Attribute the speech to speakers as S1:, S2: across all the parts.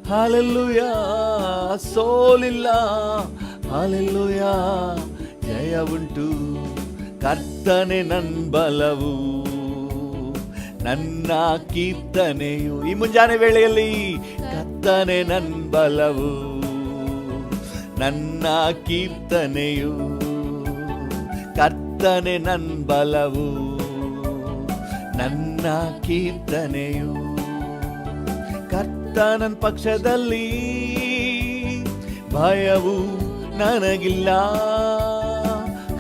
S1: Hallelujah, ಸೋಲಿಲ್ಲ. Hallelujah, ಜಯ ಉಂಟು. ಕರ್ತನೆ ನನ್ ಬಲವು, ನನ್ನ ಕೀರ್ತನೆಯು. ಈ ಮುಂಜಾನೆ ವೇಳೆಯಲ್ಲಿ ಕರ್ತನೆ ನನ್ ಬಲವು, ನನ್ನ ಕೀರ್ತನೆಯು. ಕರ್ತನೆ ನನ್ ಬಲವು, ನನ್ನ ಕೀರ್ತನೆಯು. ಕರ್ತನನ್ ಪಕ್ಷದಲ್ಲಿ ಭಯವು ನನಗಿಲ್ಲ.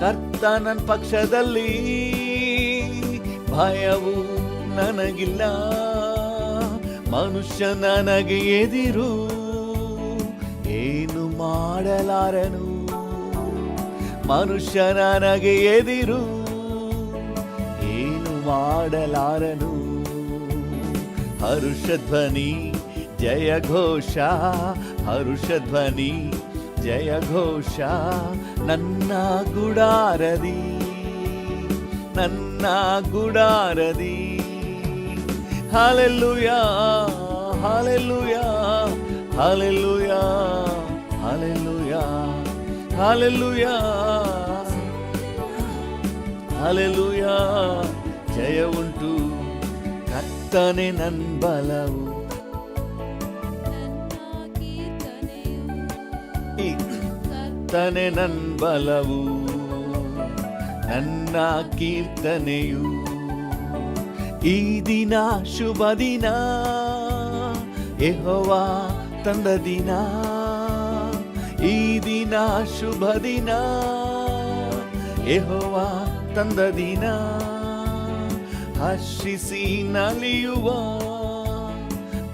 S1: ಕರ್ತನನ್ ಪಕ್ಷದಲ್ಲಿ ಭಯವು ನನಗಿಲ್ಲ. ಮನುಷ್ಯ ನನಗೆ ಎದಿರು, ಏನು ಮಾಡಲಾರನು. ಮನುಷ್ಯ ನನಗೆ ಎದಿರು, ಏನು ಮಾಡಲಾರನು. ಹರುಷಧ್ವನಿ ಜಯ ಘೋಷ, ಹರುಷಧ್ವನಿ ಜಯ ಘೋಷ. ನನ್ನ ಗುಡಾರದಿ, ನನ್ನ ಗುಡಾರದಿ. Hallelujah, hallelujah, hallelujah, hallelujah, hallelujah, hallelujah. ಜಯ ಉಂಟು. ಕರ್ತನೆ ನನ್ ಬಲವು, ಕರ್ತನೆ ನನ್ ಬಲವು, ನನ್ನ ಕೀರ್ತನೆಯು. ಈ ದಿನ ಶುಭ ದಿನ, ಯೆಹೋವ ತಂದ ದಿನ. ಈ ದಿನ ಶುಭ ದಿನ, ಯೆಹೋವ ತಂದ ದಿನ. ಹರ್ಷಿಸಿ ನಲಿಯುವ,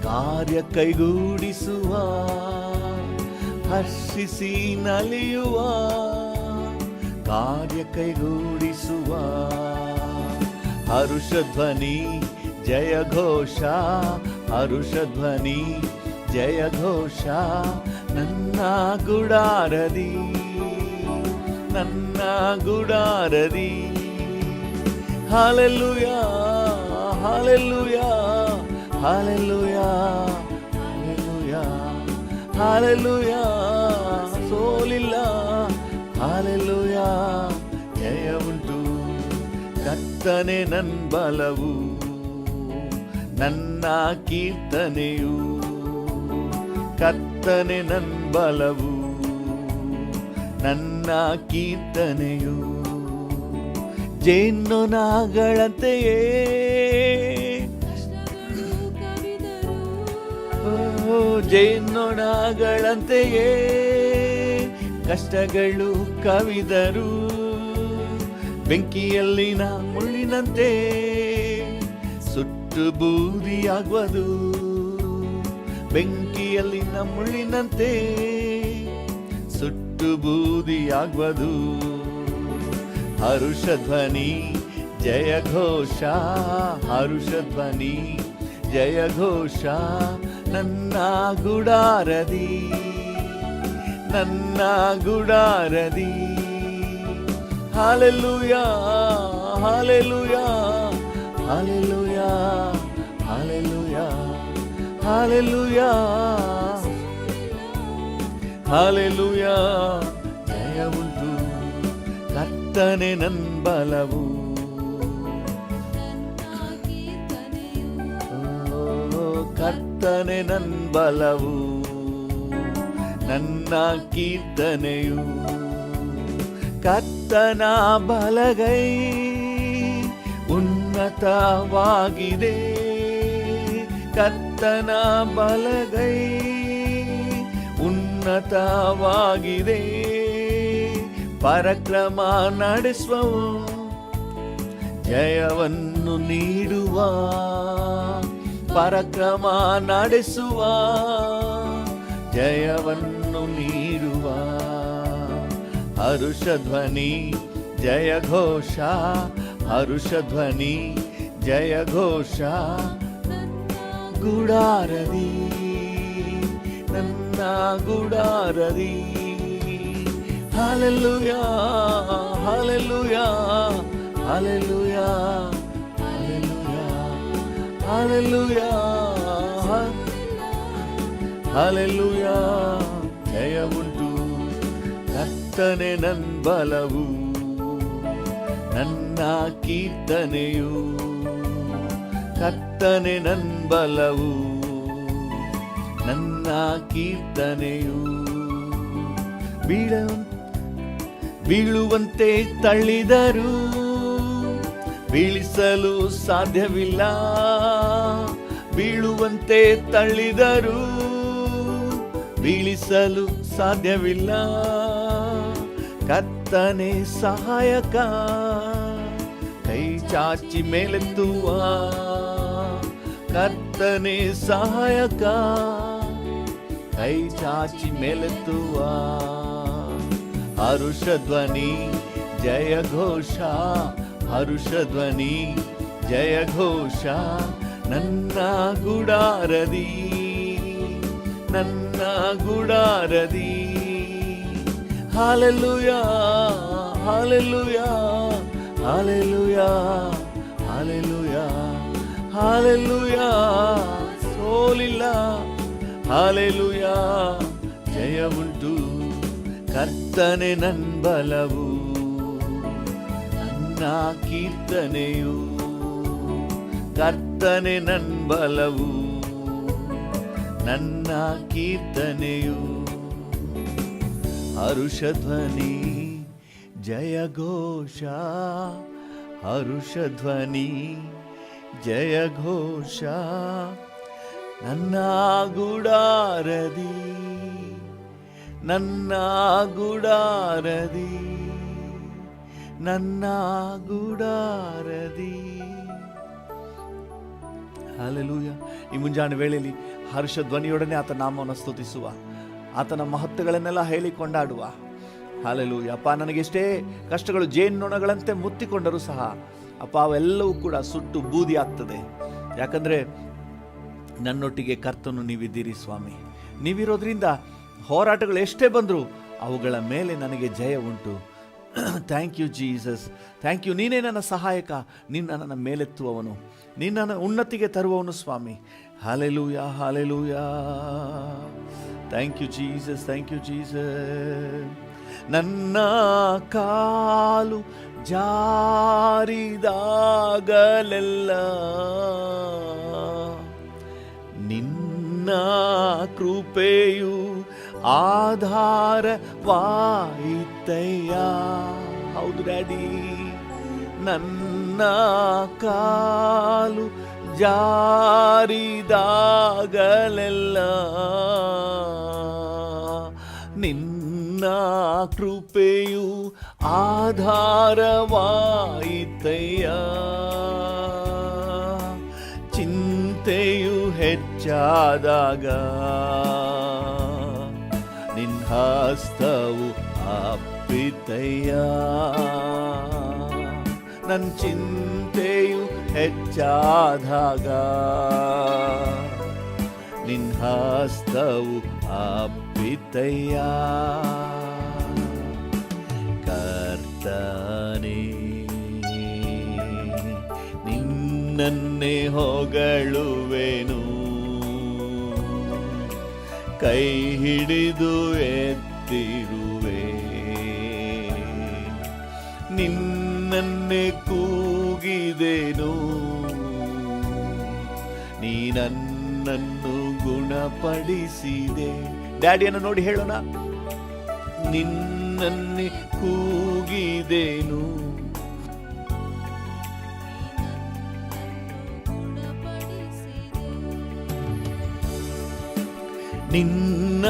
S1: ಕಾರ್ಯ ಕೈಗೂಡಿಸುವ. ಹರ್ಷಿಸಿ ನಲಿಯುವ, ಕಾರ್ಯ ಕೈಗೂಡಿಸುವ. ಹರುಷಧ್ವನಿ ಜಯ ಘೋಷ, ಹರುಷಧ್ವನಿ ಜಯ ಘೋಷ. ನನ್ನ ಗುಡಾರದಿ, ನನ್ನ ಗುಡಾರದಿ. Hallelujah, hallelujah, hallelujah, hallelujah, hallelujah. ಸೋಲಿಲ್ಲ. ಹಾಲೆಲ್ಲೂಯ, ಜಯ ಉಂಟು. ಕರ್ತನೆ ನನ್ ಬಲವು, ನನ್ನ ಕೀರ್ತನೆಯು. ಕರ್ತನೆ ನನ್ ಬಲವು, ನನ್ನ ಕೀರ್ತನೆಯು. ಜೇನ್ನೊಣಗಳಂತೆಯೇ, ಓ ಜೇನ್ನೊಣಗಳಂತೆಯೇ ಕಷ್ಟಗಳು ಕವಿದರು. ಬೆಂಕಿಯಲ್ಲಿನ ಮುಳ್ಳಿನಂತೆ ಸುಟ್ಟು ಬೂದಿಯಾಗುವುದು. ಬೆಂಕಿಯಲ್ಲಿನ ಮುಳ್ಳಿನಂತೆ ಸುಟ್ಟು ಬೂದಿಯಾಗುವುದು. ಹರುಷಧ್ವನಿ ಜಯ ಘೋಷ, ಹರುಷಧ್ವನಿ ಜಯ ಘೋಷ. ನನ್ನ ಗುಡಾರದಿ, ನನ್ನ ಗುಡಾರದಿ. Hallelujah, hallelujah, hallelujah, hallelujah, hallelujah, hallelujah. ಜಯ ಉಂಟು. ಕರ್ತನೆ ನನ್ ಬಲವು, ಕರ್ತನೆ ನನ್ ಬಲವು, ನನ್ನ ಕೀರ್ತನೆಯು. ಕರ್ತನ ಬಲಗೈ ಉನ್ನತವಾಗಿದೆ. ಕರ್ತನ ಬಲಗೈ ಉನ್ನತವಾಗಿದೆ. ಪರಾಕ್ರಮ ನಡೆಸುವವು, ಜಯವನ್ನು ನೀಡುವ. ಪರಾಕ್ರಮ ನಡೆಸುವ, ಜಯವನ್ನು ನೀಡುವ. ಹರುಷಧ್ವನಿ ಜಯ ಘೋಷ, ಹರುಷಧ್ವನಿ ಜಯ ಘೋಷ. ಗುಡಾರದಿ, ನನ್ನ ಗುಡಾರದಿ. Hallelujah, hallelujah, hallelujah, hallelujah, hallelujah, hallelujah ಜಯ ಉಂಟು. ಕರ್ತನೆ ನನ್ ಬಲವು, ನನ್ನ ಕೀರ್ತನೆಯು. ಕರ್ತನೆ ನನ್ ಬಲವು, ನನ್ನ ಕೀರ್ತನೆಯು. ಬೀಳುವಂತೆ ತಳ್ಳಿದರು ಬೀಳಿಸಲು ಸಾಧ್ಯವಿಲ್ಲ. ಬೀಳುವಂತೆ ತಳ್ಳಿದರು ಬೀಳಿಸಲು ಸಾಧ್ಯವಿಲ್ಲ. ಕರ್ತನೆ ಸಹಾಯಕ, ಕೈ ಚಾಚಿ ಮೇಲೆತ್ತುವ. ಕರ್ತನೆ ಸಹಾಯಕ, ಕೈ ಚಾಚಿ ಮೇಲೆತ್ತುವ. ಹರುಷಧ್ವನಿ ಜಯ ಘೋಷ, ಹರುಷಧ್ವನಿ ಜಯ ಘೋಷ. ನನ್ನ ಗುಡಾರದಿ, ನನ್ನ ಗುಡಾರದಿ. Hallelujah hallelujah hallelujah hallelujah hallelujah. ಸೋಲಿಲ್ಲ. ಹಲ್ಲೆಲೂಯಾ ಜಯ ಉಂಟು. ಕರ್ತನೆ ನನ್ ಬಲವು, ನನ್ನ ಕೀರ್ತನೆಯು. ಕರ್ತನೆ ನನ್ ಬಲವು, ನನ್ನ ಕೀರ್ತನೆಯು. ಹರುಷಧ್ವನಿ ಜಯ ಘೋಷ, ಹರುಷಧ್ವನಿ ಜಯ ಘೋಷ. ನನ್ನ ಗುಡಾರದಿ, ನನ್ನ ಗುಡಾರದಿ, ನನ್ನ ಗುಡಾರದಿ. ಹಲ್ಲೆಲೂಯ. ಈ ಮುಂಜಾನೆ ವೇಳೆಯಲ್ಲಿ ಹರ್ಷ ಧ್ವನಿಯೊಡನೆ ಆತನ ನಾಮವನ್ನು ಸ್ತುತಿಸುವ, ಆತನ ಮಹತ್ವಗಳನ್ನೆಲ್ಲ ಹೇಳಿ ಕೊಂಡಾಡುವ. ಹಲ್ಲೆಲೂಯ. ಅಪ್ಪ, ನನಗೆಷ್ಟೇ ಕಷ್ಟಗಳು ಜೇನ್ನೊಣಗಳಂತೆ ಮುತ್ತಿಕೊಂಡರೂ ಸಹ ಅಪ್ಪ ಅವೆಲ್ಲವೂ ಕೂಡ ಸುಟ್ಟು ಬೂದಿ ಆಗ್ತದೆ. ಯಾಕಂದರೆ ನನ್ನೊಟ್ಟಿಗೆ ಕರ್ತನು ನೀವಿದ್ದೀರಿ ಸ್ವಾಮಿ. ನೀವಿರೋದ್ರಿಂದ ಹೋರಾಟಗಳು ಎಷ್ಟೇ ಬಂದರೂ ಅವುಗಳ ಮೇಲೆ ನನಗೆ ಜಯ ಉಂಟು. Thank you Jesus, thank you. ನೀನೇ ನನ್ನ ಸಹಾಯಕ, ನೀನು ನನ್ನ ಮೇಲೆತ್ತುವವನು, ನೀನು ನನ್ನ ಉನ್ನತಿಗೆ ತರುವವನು ಸ್ವಾಮಿ. Hallelujah hallelujah. Thank you Jesus, thank you Jesus. ನನ್ನ ಕಾಲು ಜಾರಿದಾಗಲೆಲ್ಲ ನಿನ್ನ ಕೃಪೆಯು ಆಧಾರವಾಯಿತಯ್ಯ. ಹೌದು ಡ್ಯಾಡಿ. ನನ್ನ ಕಾಲು ಜಾರಿದಾಗಲೆಲ್ಲ ನಿನ್ನ ಕೃಪೆಯು ಆಧಾರವಾಯಿತಯ್ಯ. ಚಿಂತೆಯು ಹೆಚ್ಚಾದಾಗ ನಿನ್ನ ಹಸ್ತವು ಅಪ್ಪಿತಯ್ಯ. ನನ್ನ ಚಿಂತೆಯು ಹೆಚ್ಚಾದಾಗ ನಿನ್ನ ಹಸ್ತವು ಅಪ್ಪಿತಯ್ಯ. ಕರ್ತನೇ ನಿನ್ನನ್ನೇ ಹೊಗಳುವೆನು, ಕೈ ಹಿಡಿದು ಎತ್ತಿರುವೆ. ನಿನ್ನನ್ನೇ ಕೂಗಿದೆನು, ನೀ ನನ್ನನ್ನು ಗುಣಪಡಿಸಿದೆ. ಡ್ಯಾಡಿಯನ್ನು ನೋಡಿ ಹೇಳೋಣ. ನಿನ್ನನ್ನೇ ಕೂಗಿದೆನು, ನಿನ್ನ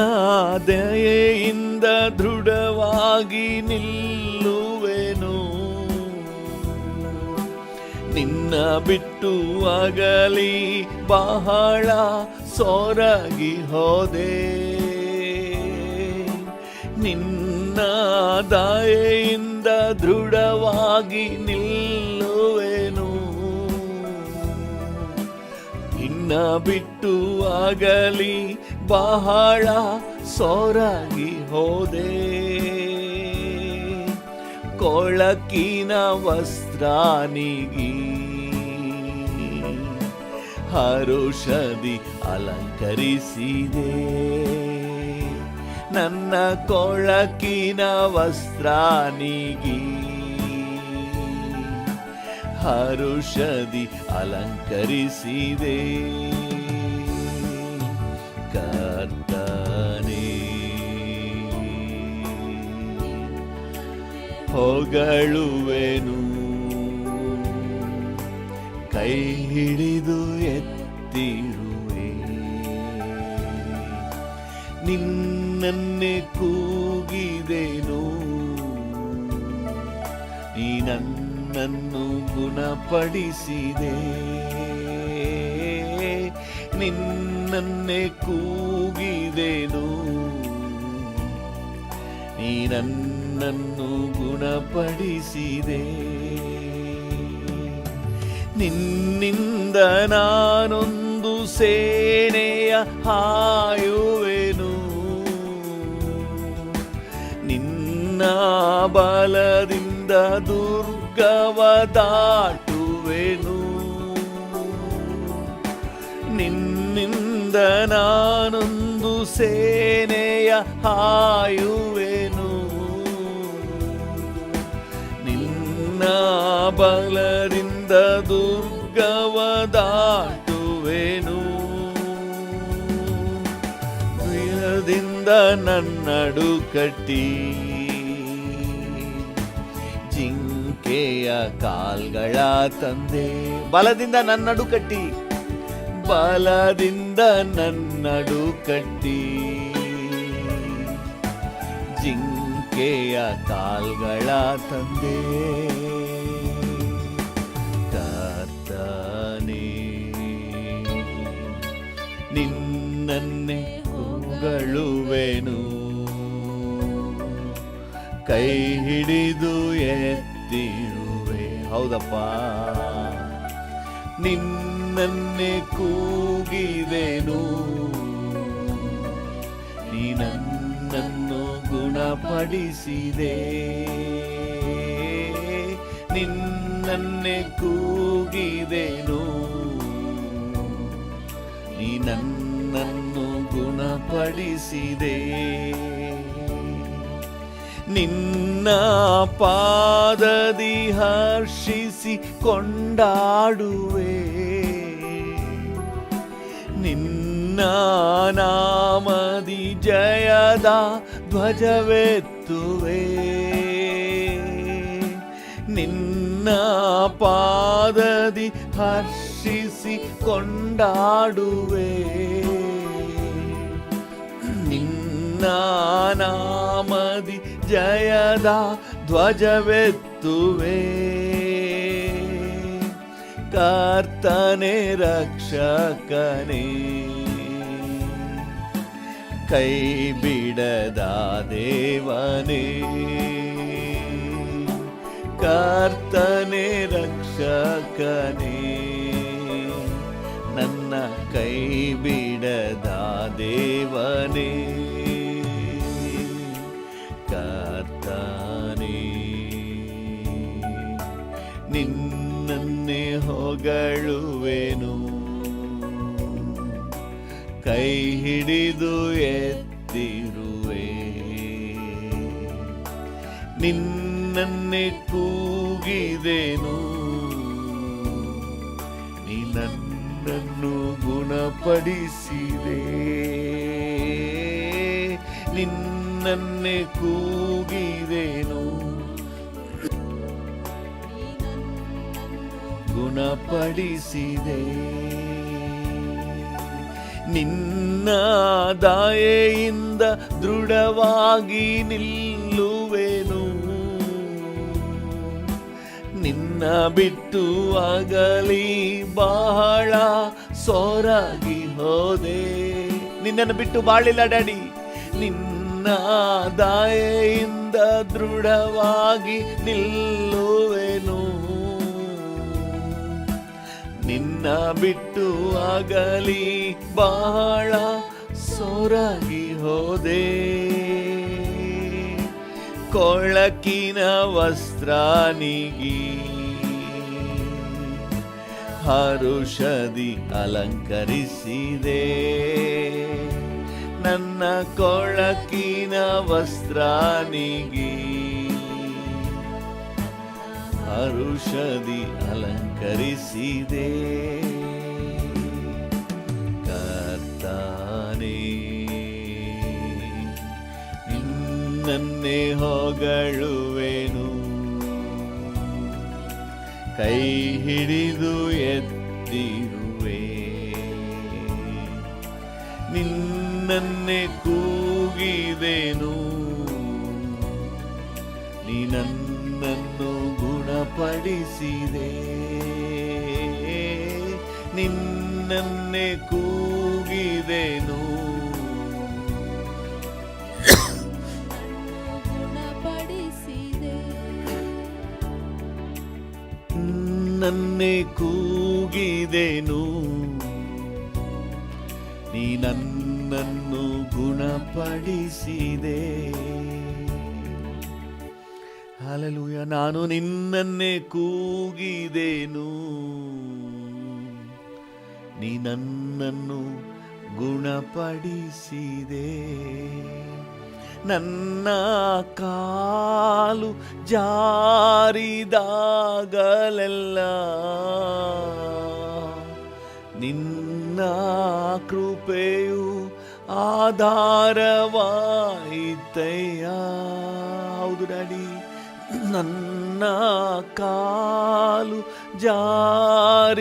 S1: ದಯೆಯಿಂದ ದೃಢವಾಗಿ ನಿಲ್ಲುವೆನು. ನಿನ್ನ ಬಿಟ್ಟು ಅಗಲಿ ಬಹಳ ಸೊರಗಿ ಹೋದೆ. ನಿನ್ನ ದಯೆಯಿಂದ ದೃಢವಾಗಿ ನಿಲ್ಲುವೆನು. ನಿನ್ನ ಬಿಟ್ಟು ಅಗಲಿ ಬಹಳ ಸೊರಗಿ ಹೋದೆ. ಕೊಳಕಿನ ವಸ್ತ್ರಾನಿಗಿ ಹರುಷದಿ ಅಲಂಕರಿಸಿದೆ. ನನ್ನ ಕೊಳಕಿನ ವಸ್ತ್ರ ನೀಗಿ ಹರುಷದಿ ಅಲಂಕರಿಸಿದೆ. ಕರ್ತನೇ ಹೊಗಳುವೆನು, ಕೈ ಹಿಡಿದು ಎತ್ತಿರುವೆ. ನಿನ್ನನ್ನೇ ಕೂಗಿದೆನು, ನೀ ನನ್ನನ್ನು ಗುಣಪಡಿಸಿದೆ. ನಿನ್ನನ್ನೇ ಕೂಗಿದೆನು, ನೀ ನನ್ನನ್ನು ಗುಣಪಡಿಸಿದೆ. ನಿನ್ನಿಂದ ನಾನೊಂದು ಸೇನೆಯ ಹಾಯುವೆನು, ನಿನ್ನ ಬಲದಿಂದ ದುರ್ಗವ ದಾಟುವೆನು. ನಿನ್ನಿಂದ ನಾನೊಂದು ಸೇನೆಯ ಹಾಯುವೆನು, ನಿನ್ನ ಬಲದಿಂದ ದುರ್ಗವ ದಾಟುವೆನು. ಭಯದಿಂದ ನನ್ನಡು ಕಟ್ಟಿ ಜಿಂಕೆಯ ಕಾಲ್ಗಳ ತಂದೆ. ಬಲದಿಂದ ನನ್ನಡು ಕಟ್ಟಿ, ಬಲದಿಂದ ನನ್ನಡು ಕಟ್ಟಿ ಜಿಂಕೆಯ ಕಾಲ್ಗಳ ತಂದೆ. ಕರ್ತನೇ ನಿನ್ನನ್ನೇ ಹೊಗಳುವೆನು, ಕೈ ಹಿಡಿದು ಎತ್ತಿರುವೆ. ಹೌದಪ್ಪ, ನಿನ್ನನ್ನೇ ಕೂಗಿದೆನು, ನೀ ನನ್ನನ್ನು ಗುಣಪಡಿಸಿದೆ. ನಿನ್ನನ್ನೇ ಕೂಗಿದೆನು, ನೀ ನನ್ನನ್ನು ಗುಣಪಡಿಸಿದೆ. ನಿನ್ನ ಪಾದದಿ ಹರ್ಷಿಸಿ ಕೊಂಡಾಡುವೆ, ನಿನ್ನ ನಾಮದಿ ಜಯದ ಧ್ವಜವೆತ್ತುವೆ. ನಿನ್ನ ಪಾದದಿ ಹರ್ಷಿಸಿ ಕೊಂಡಾಡುವೆ, ನಿನ್ನ ನಾಮದಿ ಜಯದ ಧ್ವಜವೆತ್ತುವೆ. ಕರ್ತನೇ ರಕ್ಷಕನೇ, ಕೈ ಬಿಡದ ದೇವನೇ. ಕರ್ತನೇ ರಕ್ಷಕನೇ, ನನ್ನ ಕೈ ಬಿಡದ ದೇವನೇ. ಕರ್ತನೇ ನಿನ್ನನ್ನೇ ಹೊಗಳುವೆನು, ಕೈ ಹಿಡಿದು ಎತ್ತಿರುವೆ. ನಿನ್ನನ್ನೇ ಕೂಗಿದೆನು, ನೀ ನನ್ನನ್ನು ಗುಣಪಡಿಸಿದೆ. ನಿನ್ನನ್ನೇ ಕೂಗಿದೆನು, ಗುಣಪಡಿಸಿದೆ. ನಿನ್ನ ದಯೆಯಿಂದ ದೃಢವಾಗಿ ನಿಲ್ಲುವೆನು, ನಿನ್ನ ಬಿಟ್ಟು ಅಗಲಿ ಬಹಳ ಸೊರಗಿ ಹೋದೆ. ನಿನ್ನನ್ನು ಬಿಟ್ಟು ಬಾಳಿಲ್ಲ ಡ್ಯಾಡಿ, ನಿನ್ನ ದಯೆಯಿಂದ ದೃಢವಾಗಿ ನಿಲ್ಲುವೆನು, ನಿನ್ನ ಬಿಟ್ಟು ಅಗಲಿ ಬಹಳ ಸೊರಗಿ ಹೋದೆ. ಕೊಳಕಿನ ವಸ್ತ್ರ ನೀಗಿ ಹರುಷದಿ ಅಲಂಕರಿಸಿದೆ. ನನ್ನ ಕೊಳಕಿನ ವಸ್ತ್ರ ನೀಗಿ ಹರುಷದಿ ಅಲಂಕರಿಸಿದೆ. ಕರ್ತಾನೇ ನಿನ್ನನ್ನೇ ಹೊಗಳುವೆನು, ಕೈ ಹಿಡಿದು ಎತ್ತಿರುವೆ. ನಿನ್ನನ್ನೇ ಕೂಗಿದೆನು, ನೀ ನನ್ನನ್ನು ಗುಣಪಡಿಸಿದೆ. ನಿನ್ನನ್ನೇ ಕೂಗಿದೆನು, ನನ್ನೇ ಕೂಗಿದೆನು, ನೀ ನನ್ನನ್ನು ಗುಣಪಡಿಸಿದೆ. ಹಲ್ಲೆಲೂಯ. ನಾನು ನಿನ್ನನ್ನೇ ಕೂಗಿದೆನು, ನೀ ನನ್ನನ್ನು ಗುಣಪಡಿಸಿದೆ. ನನ್ನ ಕಾಲು ಜಾರಿದಾಗಲೆಲ್ಲ ನಿನ್ನ ಕೃಪೆಯು ಆಧಾರವಾಯಿತಯ್ಯ. ಹೌದು ಡ್ಯಾಡಿ. ನನ್ನ ಕಾಲು ಜಾರಿದಾಗಲೆಲ್ಲ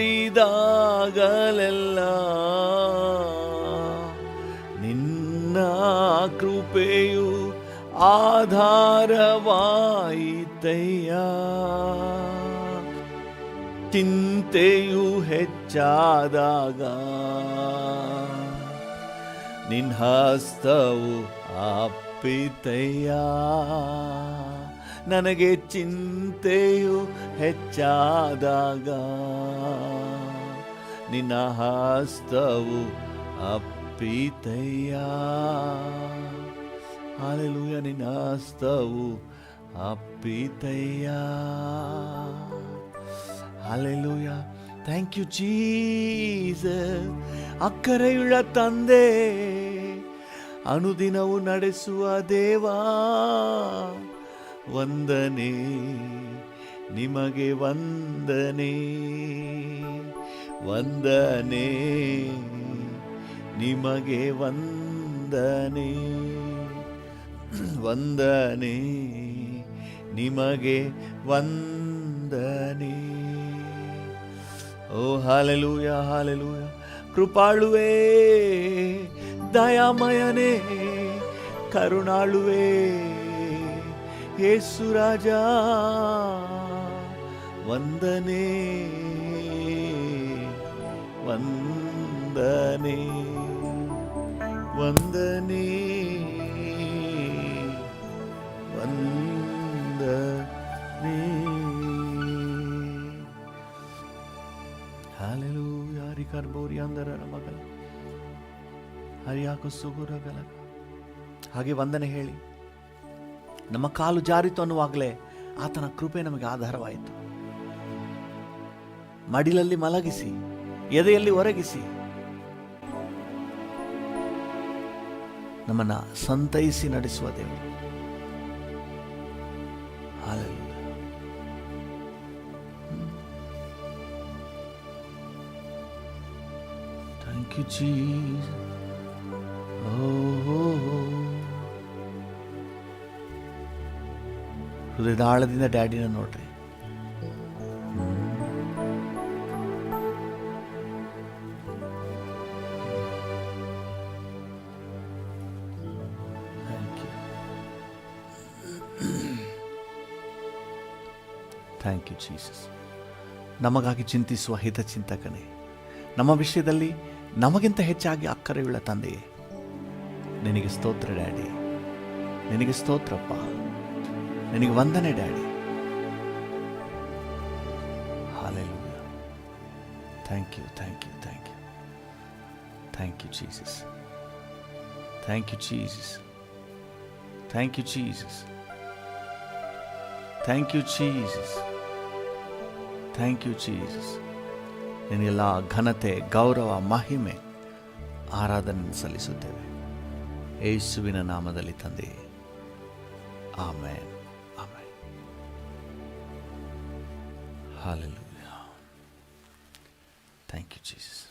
S1: ನಿನ್ನ ಕೃಪೆಯು ಆಧಾರವಾಯಿತಯ್ಯ. ಚಿಂತೆಯು ಹೆಚ್ಚಾದಾಗ ನಿನ್ನ ಹಸ್ತವು ಅಪ್ಪಿತಯ್ಯ. ನನಗೆ ಚಿಂತೆಯು ಹೆಚ್ಚಾದಾಗ ನಿನ್ನ ಹಸ್ತವು ಅಪ್ಪಿತಯ್ಯ. ಹಲ್ಲೆಲೂಯ. ನಿನ್ನ ಹಸ್ತವು ಅಪ್ಪಿತಯ್ಯ. ಹಲ್ಲೆಲೂಯ. Thank you Jesus. ಅಕ್ಕರೆಯುಳ್ಳ ತಂದೆ, ಅನುದಿನವು ನಡೆಸುವ ದೇವಾ, ವಂದನೆ ನಿಮಗೆ ವಂದನೆ, ವಂದನೆ ನಿಮಗೆ ವಂದನೆ, ವಂದನೆ ನಿಮಗೆ ವಂದನೆ. ಓ ಹಲ್ಲೆಲೂಯ, ಹಲ್ಲೆಲೂಯ. ಕೃಪಾಳುವೆ, ದಯಾಮಯನೇ, ಕರುಣಾಳುವೆ, ಯೇಸು ರಾಜ, ವಂದನೆ, ವಂದನೆ, ವಂದನೆ, ವಂದನೆ. ಹಲ್ಲೆಲೂಯ. ಹರಿಕರ್ಬೋರಿ ಅಂದರ ಮಗಲ ಹರಿಯಾಕು ಸುಗುರಗಲ. ಹಾಗೆ ವಂದನೆ ಹೇಳಿ. ನಮ್ಮ ಕಾಲು ಜಾರಿತು ಅನ್ನುವಾಗಲೇ ಆತನ ಕೃಪೆ ನಮಗೆ ಆಧಾರವಾಯಿತು. ಮಡಿಲಲ್ಲಿ ಮಲಗಿಸಿ, ಎದೆಯಲ್ಲಿ ಒರಗಿಸಿ ನಮ್ಮನ್ನ ಸಂತೈಸಿ ನಡೆಸುವ ದೇವರು. ಹಲ್ಲೆಲೂಯ. Thank you Jesus. ಹೃದಯದ ಆಳದಿಂದ ಡ್ಯಾಡಿನ ನೋಡ್ರಿ. Thank you Jesus. ನಮಗಾಗಿ ಚಿಂತಿಸುವ ಹಿತಚಿಂತಕನೇ, ನಮ್ಮ ವಿಷಯದಲ್ಲಿ ನಮಗಿಂತ ಹೆಚ್ಚಾಗಿ ಅಕ್ಕರೆಯುಳ್ಳ ತಂದೆಯೇ, ನಿನಗೆ ಸ್ತೋತ್ರ ಡ್ಯಾಡಿ, ನಿನಗೆ ಸ್ತೋತ್ರಪ್ಪ, ನಿನಗೆ ವಂದನೆ daddy. Hallelujah. Thank you, thank you, thank you, thank you Jesus, thank you Jesus, thank you Jesus, thank you Jesus, thank you Jesus. ನಿನಗೆಲ್ಲ ಘನತೆ, ಗೌರವ, ಮಹಿಮೆ, ಆರಾಧನೆ ಸಲ್ಲಿಸುತ್ತೇವೆ ಯೇಸುವಿನ ನಾಮದಲ್ಲಿ ತಂದೆ. Amen, amen. Hallelujah. Thank you Jesus.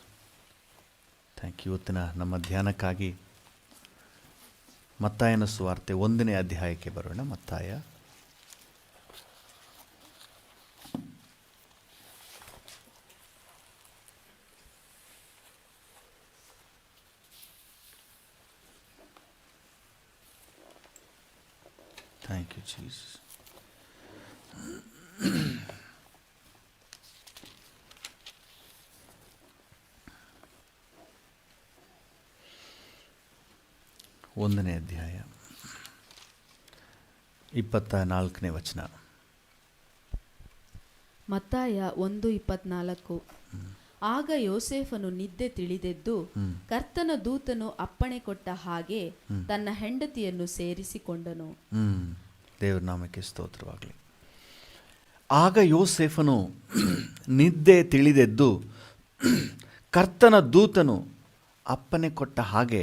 S1: Thank you. ಇವತ್ತಿನ ನಮ್ಮ ಧ್ಯಾನಕ್ಕಾಗಿ ಮತ್ತಾಯನ ಸುವಾರ್ತೆ 1ನೇ ಅಧ್ಯಾಯಕ್ಕೆ ಬರೋಣ. ಮತ್ತಾಯ ಥ್ಯಾಂಕ್ ಯು ಜೀಸಸ್. ಒಂದನೇ ಅಧ್ಯಾಯ 24ನೇ ವಚನ.
S2: ಮತ್ತಾಯ 1:24. ಆಗ ಯೋಸೇಫನು ನಿದ್ದೆ ತಿಳಿದೆದ್ದು ಕರ್ತನ ದೂತನು ಅಪ್ಪಣೆ ಕೊಟ್ಟ ಹಾಗೆ ತನ್ನ ಹೆಂಡತಿಯನ್ನು ಸೇರಿಸಿಕೊಂಡನು.
S1: ದೇವರ ನಾಮಕ್ಕೆ ಸ್ತೋತ್ರವಾಗಲಿ. ಆಗ ಯೋಸೇಫನು ನಿದ್ದೆ ತಿಳಿದೆದ್ದು ಕರ್ತನ ದೂತನು ಅಪ್ಪಣೆ ಕೊಟ್ಟ ಹಾಗೆ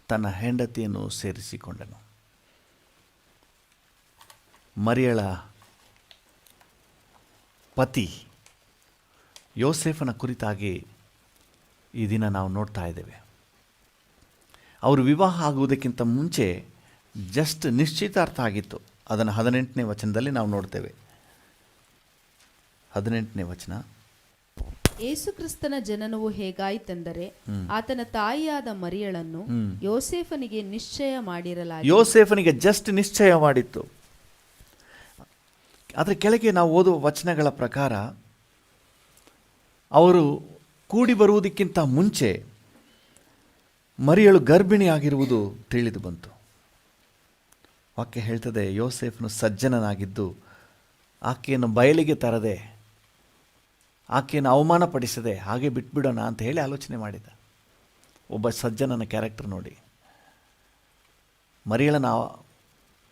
S1: ತನ್ನ ಹೆಂಡತಿಯನ್ನು ಸೇರಿಸಿಕೊಂಡನು. ಮರಿಯಳ ಪತಿ ಯೋಸೇಫನ ಕುರಿತಾಗಿ ಈ ದಿನ ನಾವು ನೋಡ್ತಾ ಇದ್ದೇವೆ. ಅವರು ವಿವಾಹ ಆಗುವುದಕ್ಕಿಂತ ಮುಂಚೆ ಜಸ್ಟ್ ನಿಶ್ಚಿತಾರ್ಥ ಆಗಿತ್ತು. ಅದನ್ನು 18ನೇ ವಚನದಲ್ಲಿ ನಾವು ನೋಡ್ತೇವೆ. 18ನೇ ವಚನ.
S2: ಯೇಸುಕ್ರಿಸ್ತನ ಜನನವು ಹೇಗಾಯಿತೆಂದರೆ ಆತನ ತಾಯಿಯಾದ ಮರಿಯಳನ್ನು ಯೋಸೇಫನಿಗೆ ನಿಶ್ಚಯ ಮಾಡಿರಲಾಗಿತ್ತು.
S1: ಯೋಸೇಫನಿಗೆ ಜಸ್ಟ್ ನಿಶ್ಚಯ ಮಾಡಿತ್ತು. ಅದರ ಕೆಳಗೆ ನಾವು ಓದುವ ವಚನಗಳ ಪ್ರಕಾರ ಅವರು ಕೂಡಿ ಬರುವುದಕ್ಕಿಂತ ಮುಂಚೆ ಮರಿಯಳು ಗರ್ಭಿಣಿಯಾಗಿರುವುದು ತಿಳಿದು ಬಂತು. ವಾಕ್ಯ ಹೇಳ್ತದೆ, ಯೋಸೇಫನು ಸಜ್ಜನನಾಗಿದ್ದು ಆಕೆಯನ್ನು ಬಯಲಿಗೆ ತರದೆ, ಆಕೆಯನ್ನು ಅವಮಾನಪಡಿಸದೆ ಹಾಗೆ ಬಿಟ್ಬಿಡೋಣ ಅಂತ ಹೇಳಿ ಆಲೋಚನೆ ಮಾಡಿದ. ಒಬ್ಬ ಸಜ್ಜನನ ಕ್ಯಾರೆಕ್ಟರ್ ನೋಡಿ.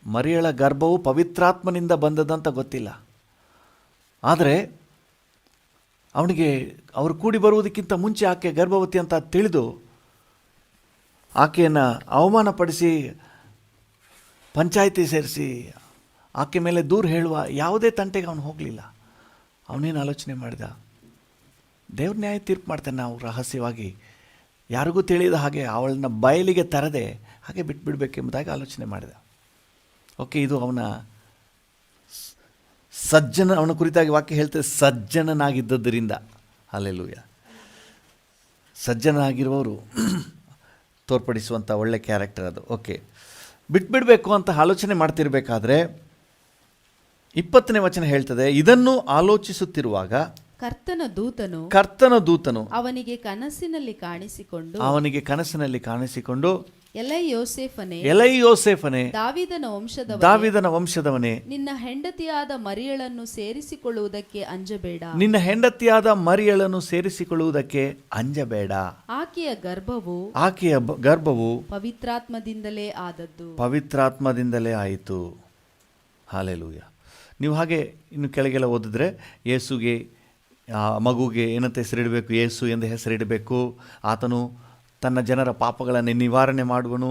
S1: ಮರಿಯಳ ಗರ್ಭವು ಪವಿತ್ರಾತ್ಮನಿಂದ ಬಂದದಂತ ಗೊತ್ತಿಲ್ಲ, ಆದರೆ ಅವನಿಗೆ ಅವರು ಕೂಡಿ ಬರುವುದಕ್ಕಿಂತ ಮುಂಚೆ ಆಕೆ ಗರ್ಭವತಿ ಅಂತ ತಿಳಿದು ಆಕೆಯನ್ನು ಅವಮಾನಪಡಿಸಿ ಪಂಚಾಯಿತಿ ಸೇರಿಸಿ ಆಕೆ ಮೇಲೆ ದೂರ ಹೇಳುವ ಯಾವುದೇ ತಂಟೆಗೆ ಅವನು ಹೋಗಲಿಲ್ಲ. ಅವನೇನು ಆಲೋಚನೆ ಮಾಡಿದ, ದೇವ್ರ ನ್ಯಾಯ ತೀರ್ಪು ಮಾಡ್ತಾನೆ. ನಾವು ರಹಸ್ಯವಾಗಿ ಯಾರಿಗೂ ತಿಳಿಯದ ಹಾಗೆ ಅವಳನ್ನ ಬಯಲಿಗೆ ತರದೆ ಹಾಗೆ ಬಿಟ್ಬಿಡ್ಬೇಕೆಂಬುದಾಗಿ ಆಲೋಚನೆ ಮಾಡಿದ. ಓಕೆ, ಇದು ಅವನ ಅವನ ಕುರಿತಾಗಿ ವಾಕ್ಯ ಹೇಳ್ತದೆ, ಸಜ್ಜನನಾಗಿದ್ದರಿಂದ. ಹಲ್ಲೆಲೂಯಾ. ಸಜ್ಜನನಾಗಿರುವವರು ತೋರ್ಪಡಿಸುವಂಥ ಒಳ್ಳೆ ಕ್ಯಾರೆಕ್ಟರ್ ಅದು. ಓಕೆ, ಬಿಟ್ಬಿಡಬೇಕು ಅಂತ ಆಲೋಚನೆ ಮಾಡ್ತಿರ್ಬೇಕಾದ್ರೆ 20ನೇ ವಚನ ಹೇಳ್ತದೆ, ಇದನ್ನು ಆಲೋಚಿಸುತ್ತಿರುವಾಗ ಕರ್ತನ ದೂತನು
S2: ಅವನಿಗೆ ಕನಸಿನಲ್ಲಿ ಕಾಣಿಸಿಕೊಂಡು ಎಲೈ ಯೋಸೇಫನೇ,
S1: ದಾವೀದನ ವಂಶದವನೇ,
S2: ನಿನ್ನ ಹೆಂಡತಿಯಾದ ಮರಿಯಳನ್ನು ಸೇರಿಸಿಕೊಳ್ಳುವುದಕ್ಕೆ ಅಂಜಬೇಡ. ಆಕೆಯ
S1: ಗರ್ಭವು
S2: ಪವಿತ್ರಾತ್ಮದಿಂದಲೇ
S1: ಆಯಿತು. ಹಲ್ಲೆಲೂಯಾ. ನೀವು ಹಾಗೆ ಇನ್ನು ಕೆಳಗೆಲ್ಲ ಓದಿದ್ರೆ, ಯೇಸುಗೆ ಮಗುಗೆ ಏನಂತ ಹೆಸರಿಡಬೇಕು? ಯೇಸು ಎಂದು ಹೆಸರಿಡಬೇಕು. ಆತನು ತನ್ನ ಜನರ ಪಾಪಗಳನ್ನು ನಿವಾರಣೆ ಮಾಡುವನು.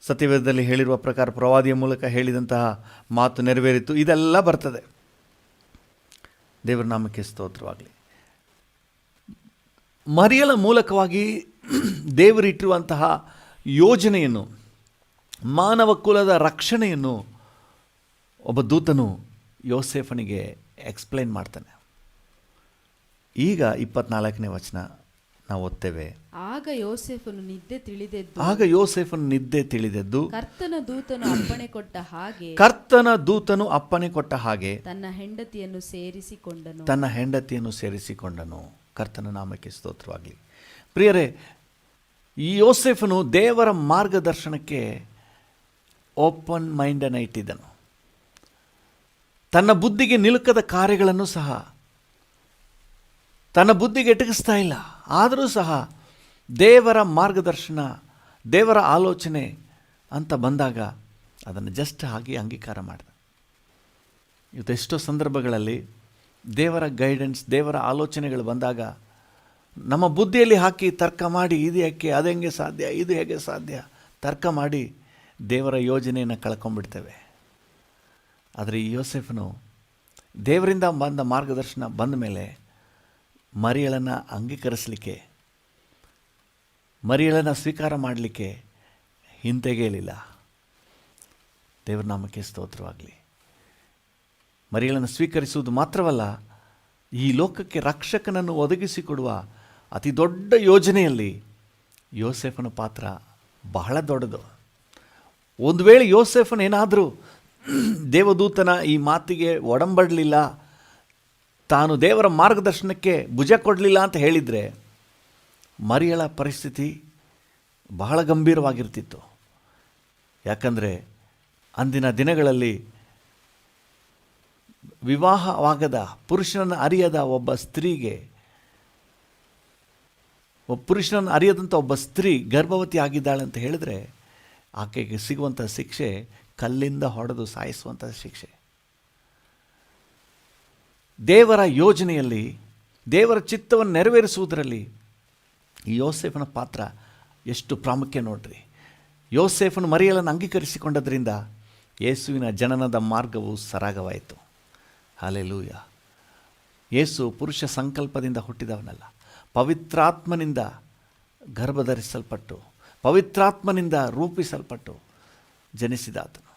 S1: ಸತ್ಯವೇದದಲ್ಲಿ ಹೇಳಿರುವ ಪ್ರಕಾರ ಪ್ರವಾದಿಯ ಮೂಲಕ ಹೇಳಿದಂತಹ ಮಾತು ನೆರವೇರಿತು. ಇದೆಲ್ಲ ಬರ್ತದೆ. ದೇವರ ನಾಮಕ್ಕೆ ಸ್ತೋತ್ರವಾಗಲಿ. ಮರಿಯಳ ಮೂಲಕವಾಗಿ ದೇವರಿಟ್ಟಿರುವಂತಹ ಯೋಜನೆಯನ್ನು, ಮಾನವ ಕುಲದ ರಕ್ಷಣೆಯನ್ನು ಒಬ್ಬ ದೂತನು ಯೋಸೇಫನಿಗೆ ಎಕ್ಸ್ಪ್ಲೈನ್ ಮಾಡ್ತಾನೆ. ಈಗ 24ನೇ ವಚನ ನಾವು ಓದ್ತೇವೆ.
S2: ಆಗ ಯೋಸೇಫನು ನಿದ್ದೆ ತಿಳಿದೆದ್ದು ಕರ್ತನ
S1: ದೂತನು ಅಪ್ಪಣೆ ಕೊಟ್ಟ ಹಾಗೆ
S2: ತನ್ನ ಹೆಂಡತಿಯನ್ನು
S1: ಸೇರಿಸಿಕೊಂಡನು. ಕರ್ತನ ನಾಮಕ್ಕೆ ಸ್ತೋತ್ರವಾಗಲಿ. ಪ್ರಿಯರೇ, ಈ ಯೋಸೇಫನು ದೇವರ ಮಾರ್ಗದರ್ಶನಕ್ಕೆ ಓಪನ್ ಮೈಂಡನ್ನು ಇಟ್ಟಿದ್ದನು. ತನ್ನ ಬುದ್ಧಿಗೆ ನಿಲುಕದ ಕಾರ್ಯಗಳನ್ನು ಸಹ ತನ್ನ ಬುದ್ಧಿಗೆ ಎಟಕಿಸ್ತಾ ಇಲ್ಲ. ಆದರೂ ಸಹ ದೇವರ ಮಾರ್ಗದರ್ಶನ, ದೇವರ ಆಲೋಚನೆ ಅಂತ ಬಂದಾಗ ಅದನ್ನು ಜಸ್ಟ್ ಹಾಗೆ ಅಂಗೀಕಾರ ಮಾಡಿದ. ಇವತ್ತು ಎಷ್ಟೋ ಸಂದರ್ಭಗಳಲ್ಲಿ ದೇವರ ಗೈಡೆನ್ಸ್, ದೇವರ ಆಲೋಚನೆಗಳು ಬಂದಾಗ ನಮ್ಮ ಬುದ್ಧಿಯಲ್ಲಿ ಹಾಕಿ ತರ್ಕ ಮಾಡಿ ಇದು ಯಾಕೆ, ಅದು ಹೆಂಗೆ ಸಾಧ್ಯ, ಇದು ಹೇಗೆ ಸಾಧ್ಯ, ತರ್ಕ ಮಾಡಿ ದೇವರ ಯೋಜನೆಯನ್ನು ಕಳ್ಕೊಂಡ್ಬಿಡ್ತೇವೆ. ಆದರೆ ಈ ಯೋಸೇಫನು ದೇವರಿಂದ ಬಂದ ಮಾರ್ಗದರ್ಶನ ಬಂದ ಮೇಲೆ ಮರಿಯಳನ್ನು ಅಂಗೀಕರಿಸಲಿಕ್ಕೆ, ಮರಿಯಳನ್ನು ಸ್ವೀಕಾರ ಮಾಡಲಿಕ್ಕೆ ಹಿಂತೆಗೆಯಲಿಲ್ಲ. ದೇವರ ನಾಮಕ್ಕೆ ಸ್ತೋತ್ರವಾಗಲಿ. ಮರಿಯಳನ್ನು ಸ್ವೀಕರಿಸುವುದು ಮಾತ್ರವಲ್ಲ, ಈ ಲೋಕಕ್ಕೆ ರಕ್ಷಕನನ್ನು ಒದಗಿಸಿಕೊಡುವ ಅತಿ ದೊಡ್ಡ ಯೋಜನೆಯಲ್ಲಿ ಯೋಸೇಫನ ಪಾತ್ರ ಬಹಳ ದೊಡ್ಡದು. ಒಂದು ವೇಳೆ ಯೋಸೇಫನೇನಾದರೂ ದೇವದೂತನ ಈ ಮಾತಿಗೆ ಒಡಂಬಡಲಿಲ್ಲ, ತಾನು ದೇವರ ಮಾರ್ಗದರ್ಶನಕ್ಕೆ ಭುಜ ಕೊಡಲಿಲ್ಲ ಅಂತ ಹೇಳಿದರೆ ಮರಿಯಳ ಪರಿಸ್ಥಿತಿ ಬಹಳ ಗಂಭೀರವಾಗಿರ್ತಿತ್ತು. ಯಾಕಂದರೆ ಅಂದಿನ ದಿನಗಳಲ್ಲಿ ವಿವಾಹವಾಗದ, ಪುರುಷನನ್ನು ಅರಿಯದ ಒಬ್ಬ ಸ್ತ್ರೀಗೆ, ಪುರುಷನನ್ನು ಅರಿಯದಂಥ ಒಬ್ಬ ಸ್ತ್ರೀ ಗರ್ಭವತಿ ಆಗಿದ್ದಾಳೆ ಅಂತ ಹೇಳಿದ್ರೆ ಆಕೆಗೆ ಸಿಗುವಂಥ ಶಿಕ್ಷೆ ಕಲ್ಲಿಂದ ಹೊಡೆದು ಸಾಯಿಸುವಂಥ ಶಿಕ್ಷೆ. ದೇವರ ಯೋಜನೆಯಲ್ಲಿ, ದೇವರ ಚಿತ್ತವನ್ನು ನೆರವೇರಿಸುವುದರಲ್ಲಿ ಈ ಯೋಸೇಫನ ಪಾತ್ರ ಎಷ್ಟು ಪ್ರಾಮುಖ್ಯ ನೋಡ್ರಿ. ಯೋಸೇಫನು ಮರಿಯಳನ್ನು ಅಂಗೀಕರಿಸಿಕೊಂಡದ್ರಿಂದ ಯೇಸುವಿನ ಜನನದ ಮಾರ್ಗವು ಸರಾಗವಾಯಿತು. ಹಲ್ಲೆಲೂಯ. ಯೇಸು ಪುರುಷ ಸಂಕಲ್ಪದಿಂದ ಹುಟ್ಟಿದವನಲ್ಲ, ಪವಿತ್ರಾತ್ಮನಿಂದ ಗರ್ಭಧರಿಸಲ್ಪಟ್ಟು, ಪವಿತ್ರಾತ್ಮನಿಂದ ರೂಪಿಸಲ್ಪಟ್ಟು ಜನಿಸಿದಾತನು.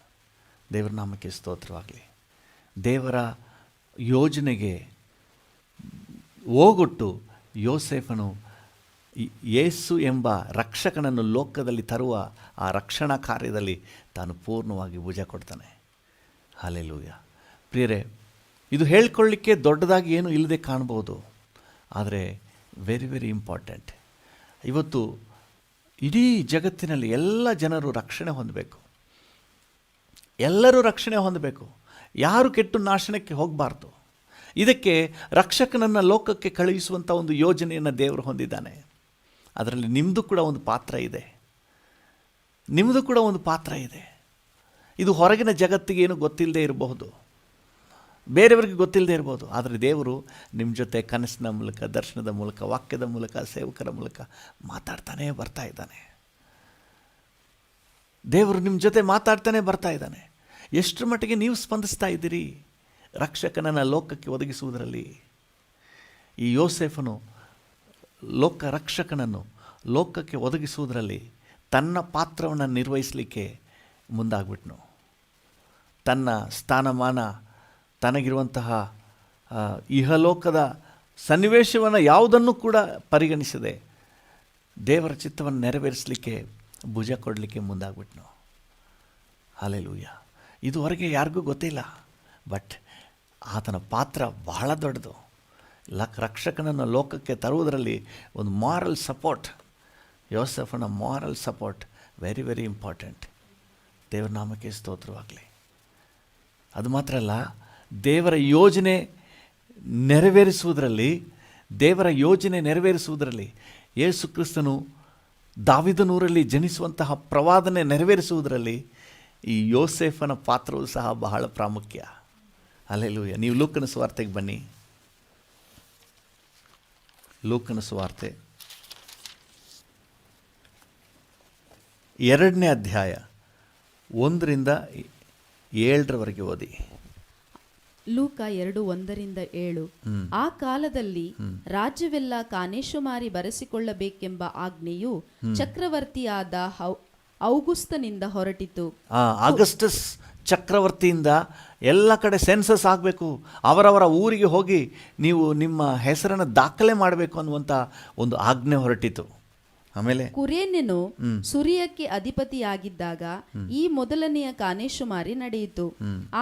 S1: ದೇವರ ನಾಮಕ್ಕೆ ಸ್ತೋತ್ರವಾಗಲಿ. ದೇವರ ಯೋಜನೆಗೆ ಓಗೊಟ್ಟು ಯೋಸೇಫನು ಯೇಸು ಎಂಬ ರಕ್ಷಕನನ್ನು ಲೋಕದಲ್ಲಿ ತರುವ ಆ ರಕ್ಷಣಾ ಕಾರ್ಯದಲ್ಲಿ ತಾನು ಪೂರ್ಣವಾಗಿ ಭುಜ ಕೊಡ್ತಾನೆ. ಹಲ್ಲೆಲೂಯ. ಪ್ರಿಯರೇ, ಇದು ಹೇಳ್ಕೊಳ್ಳಿಕ್ಕೆ ದೊಡ್ಡದಾಗಿ ಏನು ಇಲ್ಲದೆ ಕಾಣ್ಬೋದು, ಆದರೆ ವೆರಿ ವೆರಿ ಇಂಪಾರ್ಟೆಂಟ್. ಇವತ್ತು ಇಡೀ ಜಗತ್ತಿನಲ್ಲಿ ಎಲ್ಲ ಜನರು ರಕ್ಷಣೆ ಹೊಂದಬೇಕು, ಎಲ್ಲರೂ ರಕ್ಷಣೆ ಹೊಂದಬೇಕು, ಯಾರು ಕೆಟ್ಟು ನಾಶನಕ್ಕೆ ಹೋಗಬಾರ್ದು. ಇದಕ್ಕೆ ರಕ್ಷಕನನ್ನು ಲೋಕಕ್ಕೆ ಕಳುಹಿಸುವಂಥ ಒಂದು ಯೋಜನೆಯನ್ನು ದೇವರು ಹೊಂದಿದ್ದಾನೆ. ಅದರಲ್ಲಿ ನಿಮ್ಮದು ಕೂಡ ಒಂದು ಪಾತ್ರ ಇದೆ, ನಿಮ್ಮದು ಕೂಡ ಒಂದು ಪಾತ್ರ ಇದೆ. ಇದು ಹೊರಗಿನ ಜಗತ್ತಿಗೆ ಏನು ಗೊತ್ತಿಲ್ಲದೆ ಇರಬಹುದು, ಬೇರೆಯವರಿಗೆ ಗೊತ್ತಿಲ್ಲದೆ ಇರ್ಬೋದು, ಆದರೆ ದೇವರು ನಿಮ್ಮ ಜೊತೆ ಕನಸಿನ ಮೂಲಕ, ದರ್ಶನದ ಮೂಲಕ, ವಾಕ್ಯದ ಮೂಲಕ, ಸೇವಕರ ಮೂಲಕ ಮಾತಾಡ್ತಾನೇ ಬರ್ತಾ ಇದ್ದಾನೆ. ದೇವರು ನಿಮ್ಮ ಜೊತೆ ಮಾತಾಡ್ತಾನೆ ಬರ್ತಾ ಇದ್ದಾನೆ. ಎಷ್ಟರ ಮಟ್ಟಿಗೆ ನೀವು ಸ್ಪಂದಿಸ್ತಾ ಇದ್ದೀರಿ ರಕ್ಷಕನನ್ನು ಲೋಕಕ್ಕೆ ಒದಗಿಸುವುದರಲ್ಲಿ? ಈ ಯೋಸೇಫನು ಲೋಕ ರಕ್ಷಕನನ್ನು ಲೋಕಕ್ಕೆ ಒದಗಿಸುವುದರಲ್ಲಿ ತನ್ನ ಪಾತ್ರವನ್ನು ನಿರ್ವಹಿಸಲಿಕ್ಕೆ ಮುಂದಾಗ್ಬಿಟ್ನು. ತನ್ನ ಸ್ಥಾನಮಾನ, ತನಗಿರುವಂತಹ ಇಹಲೋಕದ ಸನ್ನಿವೇಶವನ್ನು ಯಾವುದನ್ನು ಕೂಡ ಪರಿಗಣಿಸದೆ ದೇವರ ಚಿತ್ತವನ್ನು ನೆರವೇರಿಸಲಿಕ್ಕೆ, ಭುಜ ಕೊಡಲಿಕ್ಕೆ ಮುಂದಾಗ್ಬಿಟ್ನು. ಹಲ್ಲೆಲೂಯ. ಇದುವರೆಗೆ ಯಾರಿಗೂ ಗೊತ್ತಿಲ್ಲ, ಬಟ್ ಆತನ ಪಾತ್ರ ಬಹಳ ದೊಡ್ಡದು. ರಕ್ಷಕನನ್ನು ಲೋಕಕ್ಕೆ ತರುವುದರಲ್ಲಿ ಒಂದು ಮಾರಲ್ ಸಪೋರ್ಟ್, ಯೋಸೇಫನ moral support very very important. ದೇವರ ನಾಮಕ್ಕೆ ಸ್ತೋತ್ರವಾಗಲಿ. ಅದು ಮಾತ್ರ ಅಲ್ಲ, ದೇವರ ಯೋಜನೆ ನೆರವೇರಿಸುವುದರಲ್ಲಿ ಯೇಸು ಕ್ರಿಸ್ತನು ದಾವೀದನೂರಲ್ಲಿ ಜನಿಸುವಂತಹ ಪ್ರವಾದನೆ ನೆರವೇರಿಸುವುದರಲ್ಲಿ ಈ ಯೋಸೇಫನ ಪಾತ್ರವು ಸಹ ಬಹಳ ಪ್ರಾಮುಖ್ಯ. ಹಲ್ಲೆಲೂಯ. ನೀವು ಲೂಕನ ಸುವಾರ್ತೆಗೆ ಬನ್ನಿ. ಲೂಕನ ಸುವಾರ್ತೆ 2ನೇ ಅಧ್ಯಾಯ 1-7 ಓದಿ.
S2: ಲೂಕ 2:1-7. ಆ ಕಾಲದಲ್ಲಿ ರಾಜ್ಯವೆಲ್ಲ ಕಾನೇಶುಮಾರಿ ಬರೆಸಿಕೊಳ್ಳಬೇಕೆಂಬ ಆಜ್ಞೆಯು ಚಕ್ರವರ್ತಿಯಾದ ಔಗುಸ್ತನಿಂದ ಹೊರಟಿತು.
S1: ಆಗಸ್ಟಸ್ ಚಕ್ರವರ್ತಿಯಿಂದ ಎಲ್ಲ ಕಡೆ ಸೆನ್ಸಸ್ ಆಗಬೇಕು, ಅವರವರ ಊರಿಗೆ ಹೋಗಿ ನೀವು ನಿಮ್ಮ ಹೆಸರನ್ನು ದಾಖಲೆ ಮಾಡಬೇಕು ಅನ್ನುವಂಥ ಒಂದು ಆಜ್ಞೆ ಹೊರಟಿತು. ಆಮೇಲೆ
S2: ಕುರೇನ್ಯನು ಸುರಿಯಕ್ಕೆ ಅಧಿಪತಿಯಾಗಿದ್ದಾಗ ಈ ಮೊದಲನೆಯ ಕಾನೇಶುಮಾರಿ ನಡೆಯಿತು.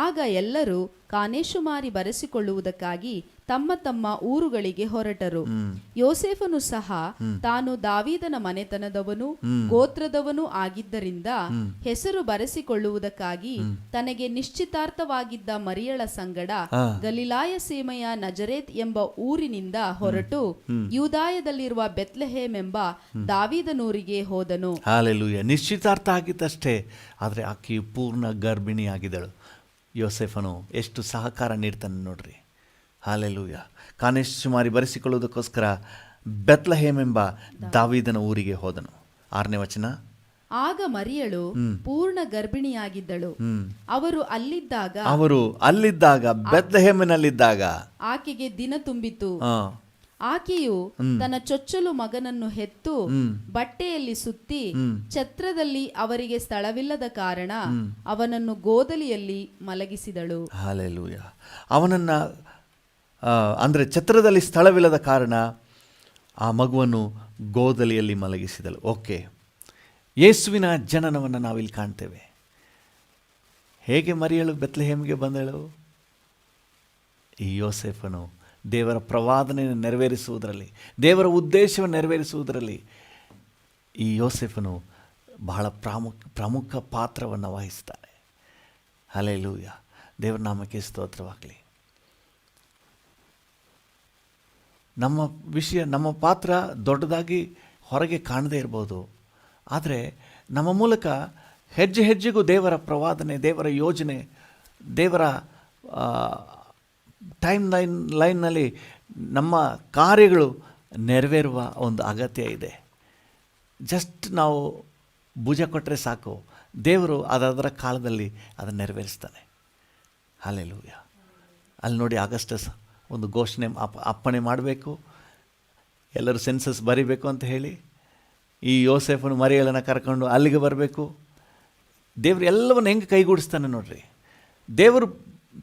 S2: ಆಗ ಎಲ್ಲರೂ ಕಾನೇಶುಮಾರಿ ಬರೆಸಿಕೊಳ್ಳುವುದಕ್ಕಾಗಿ ತಮ್ಮ ತಮ್ಮ ಊರುಗಳಿಗೆ ಹೊರಟರು. ಯೋಸೇಫನು ಸಹ ತಾನು ದಾವೀದನ ಮನೆತನದವನು ಗೋತ್ರದವನು ಆಗಿದ್ದರಿಂದ ಹೆಸರು ಬರೆಸಿಕೊಳ್ಳುವುದಕ್ಕಾಗಿ ತನಗೆ ನಿಶ್ಚಿತಾರ್ಥವಾಗಿದ್ದ ಮರಿಯಳ ಸಂಗಡ ಗಲಿಲಾಯ ಸೀಮೆಯ ನಜರೇತ್ ಎಂಬ ಊರಿನಿಂದ ಹೊರಟು ಯೂದಾಯದಲ್ಲಿರುವ ಬೆತ್ಲೆಹೇಮ್ ಎಂಬ ದಾವೀದನೂರಿಗೆ ಹೋದನು.
S1: ಹಲ್ಲೆಲೂಯ. ನಿಶ್ಚಿತಾರ್ಥ ಆಗಿತ್ತಷ್ಟೇ, ಆದರೆ ಆಕೆಯು ಪೂರ್ಣ ಗರ್ಭಿಣಿಯಾಗಿದ್ದಳು. ಯೋಸೇಫನು ಎಷ್ಟು ಸಹಕಾರ ನೀಡ್ತಾನೆ ನೋಡ್ರಿ. ಹಲ್ಲೆಲೂಯ. ಕಾನೇಶುಮಾರಿ ಬರೆಸಿಕೊಳ್ಳುವುದಕ್ಕೋಸ್ಕರ ಬೆತ್ಲಹೇಮ್ ಎಂಬ ದಾವೀದನ ಊರಿಗೆ ಹೋದನು. 6ನೇ ವಚನ.
S2: ಆಗ ಮರಿಯಳು ಪೂರ್ಣ ಗರ್ಭಿಣಿಯಾಗಿದ್ದಳು. ಅವರು ಅಲ್ಲಿದ್ದಾಗ ಬೆತ್ಲಹೇಮಿನಲ್ಲಿದ್ದಾಗ ಆಕೆಗೆ ದಿನ ತುಂಬಿತು.
S1: ಆ,
S2: ಆಕೆಯು ತನ್ನ ಚೊಚ್ಚಲು ಮಗನನ್ನು ಹೆತ್ತು ಬಟ್ಟೆಯಲ್ಲಿ ಸುತ್ತಿ ಛತ್ರದಲ್ಲಿ ಅವರಿಗೆ ಸ್ಥಳವಿಲ್ಲದ ಕಾರಣ ಅವನನ್ನು ಗೋದಲಿಯಲ್ಲಿ ಮಲಗಿಸಿದಳು.
S1: ಹಲ್ಲೆಲೂಯಾ. ಅವನನ್ನ ಅಂದರೆ ಛತ್ರದಲ್ಲಿ ಸ್ಥಳವಿಲ್ಲದ ಕಾರಣ ಆ ಮಗುವನ್ನು ಗೋದಲಿಯಲ್ಲಿ ಮಲಗಿಸಿದಳು. ಓಕೆ, ಯೇಸುವಿನ ಜನನವನ್ನು ನಾವಿಲ್ಲಿ ಕಾಣ್ತೇವೆ. ಹೇಗೆ ಮರಿಯಳು ಬೆತ್ಲೆಹೇಮಿಗೆ ಬಂದಳು? ಈ ಯೋಸೇಫನು ದೇವರ ಪ್ರವಾದನೆಯನ್ನು ನೆರವೇರಿಸುವುದರಲ್ಲಿ, ದೇವರ ಉದ್ದೇಶವನ್ನು ನೆರವೇರಿಸುವುದರಲ್ಲಿ ಈ ಯೋಸೇಫನು ಬಹಳ ಪ್ರಮುಖ ಪಾತ್ರವನ್ನು ವಹಿಸ್ತಾನೆ. ಹಲ್ಲೆಲೂಯಾ. ದೇವರ ನಾಮಕ್ಕೆ ಸ್ತೋತ್ರವಾಗಲಿ. ನಮ್ಮ ಪಾತ್ರ ದೊಡ್ಡದಾಗಿ ಹೊರಗೆ ಕಾಣದೇ ಇರ್ಬೋದು, ಆದರೆ ನಮ್ಮ ಮೂಲಕ ಹೆಜ್ಜೆ ಹೆಜ್ಜೆಗೂ ದೇವರ ಪ್ರವಾದನೆ, ದೇವರ ಯೋಜನೆ, ದೇವರ ಲೈನ್ನಲ್ಲಿ ನಮ್ಮ ಕಾರ್ಯಗಳು ನೆರವೇರುವ ಒಂದು ಅಗತ್ಯ ಇದೆ. ಜಸ್ಟ್ ನಾವು ಭುಜ ಕೊಟ್ಟರೆ ಸಾಕು, ದೇವರು ಅದರ ಕಾಲದಲ್ಲಿ ಅದನ್ನು ನೆರವೇರಿಸ್ತಾನೆ. ಹಲ್ಲೆಲೂಯಾ. ಅಲ್ಲಿ ನೋಡಿ, ಆಗಸ್ಟಸ್ ಒಂದು ಘೋಷಣೆ ಅಪ್ಪಣೆ ಮಾಡಬೇಕು, ಎಲ್ಲರೂ ಸೆನ್ಸಸ್ ಬರೀಬೇಕು ಅಂತ ಹೇಳಿ ಈ ಯೋಸೇಫನು ಮರಿಯಳನ್ನು ಕರ್ಕೊಂಡು ಅಲ್ಲಿಗೆ ಬರಬೇಕು. ದೇವರು ಎಲ್ಲವನ್ನು ಹೆಂಗೆ ಕೈಗೂಡಿಸ್ತಾನೆ ನೋಡ್ರಿ. ದೇವರು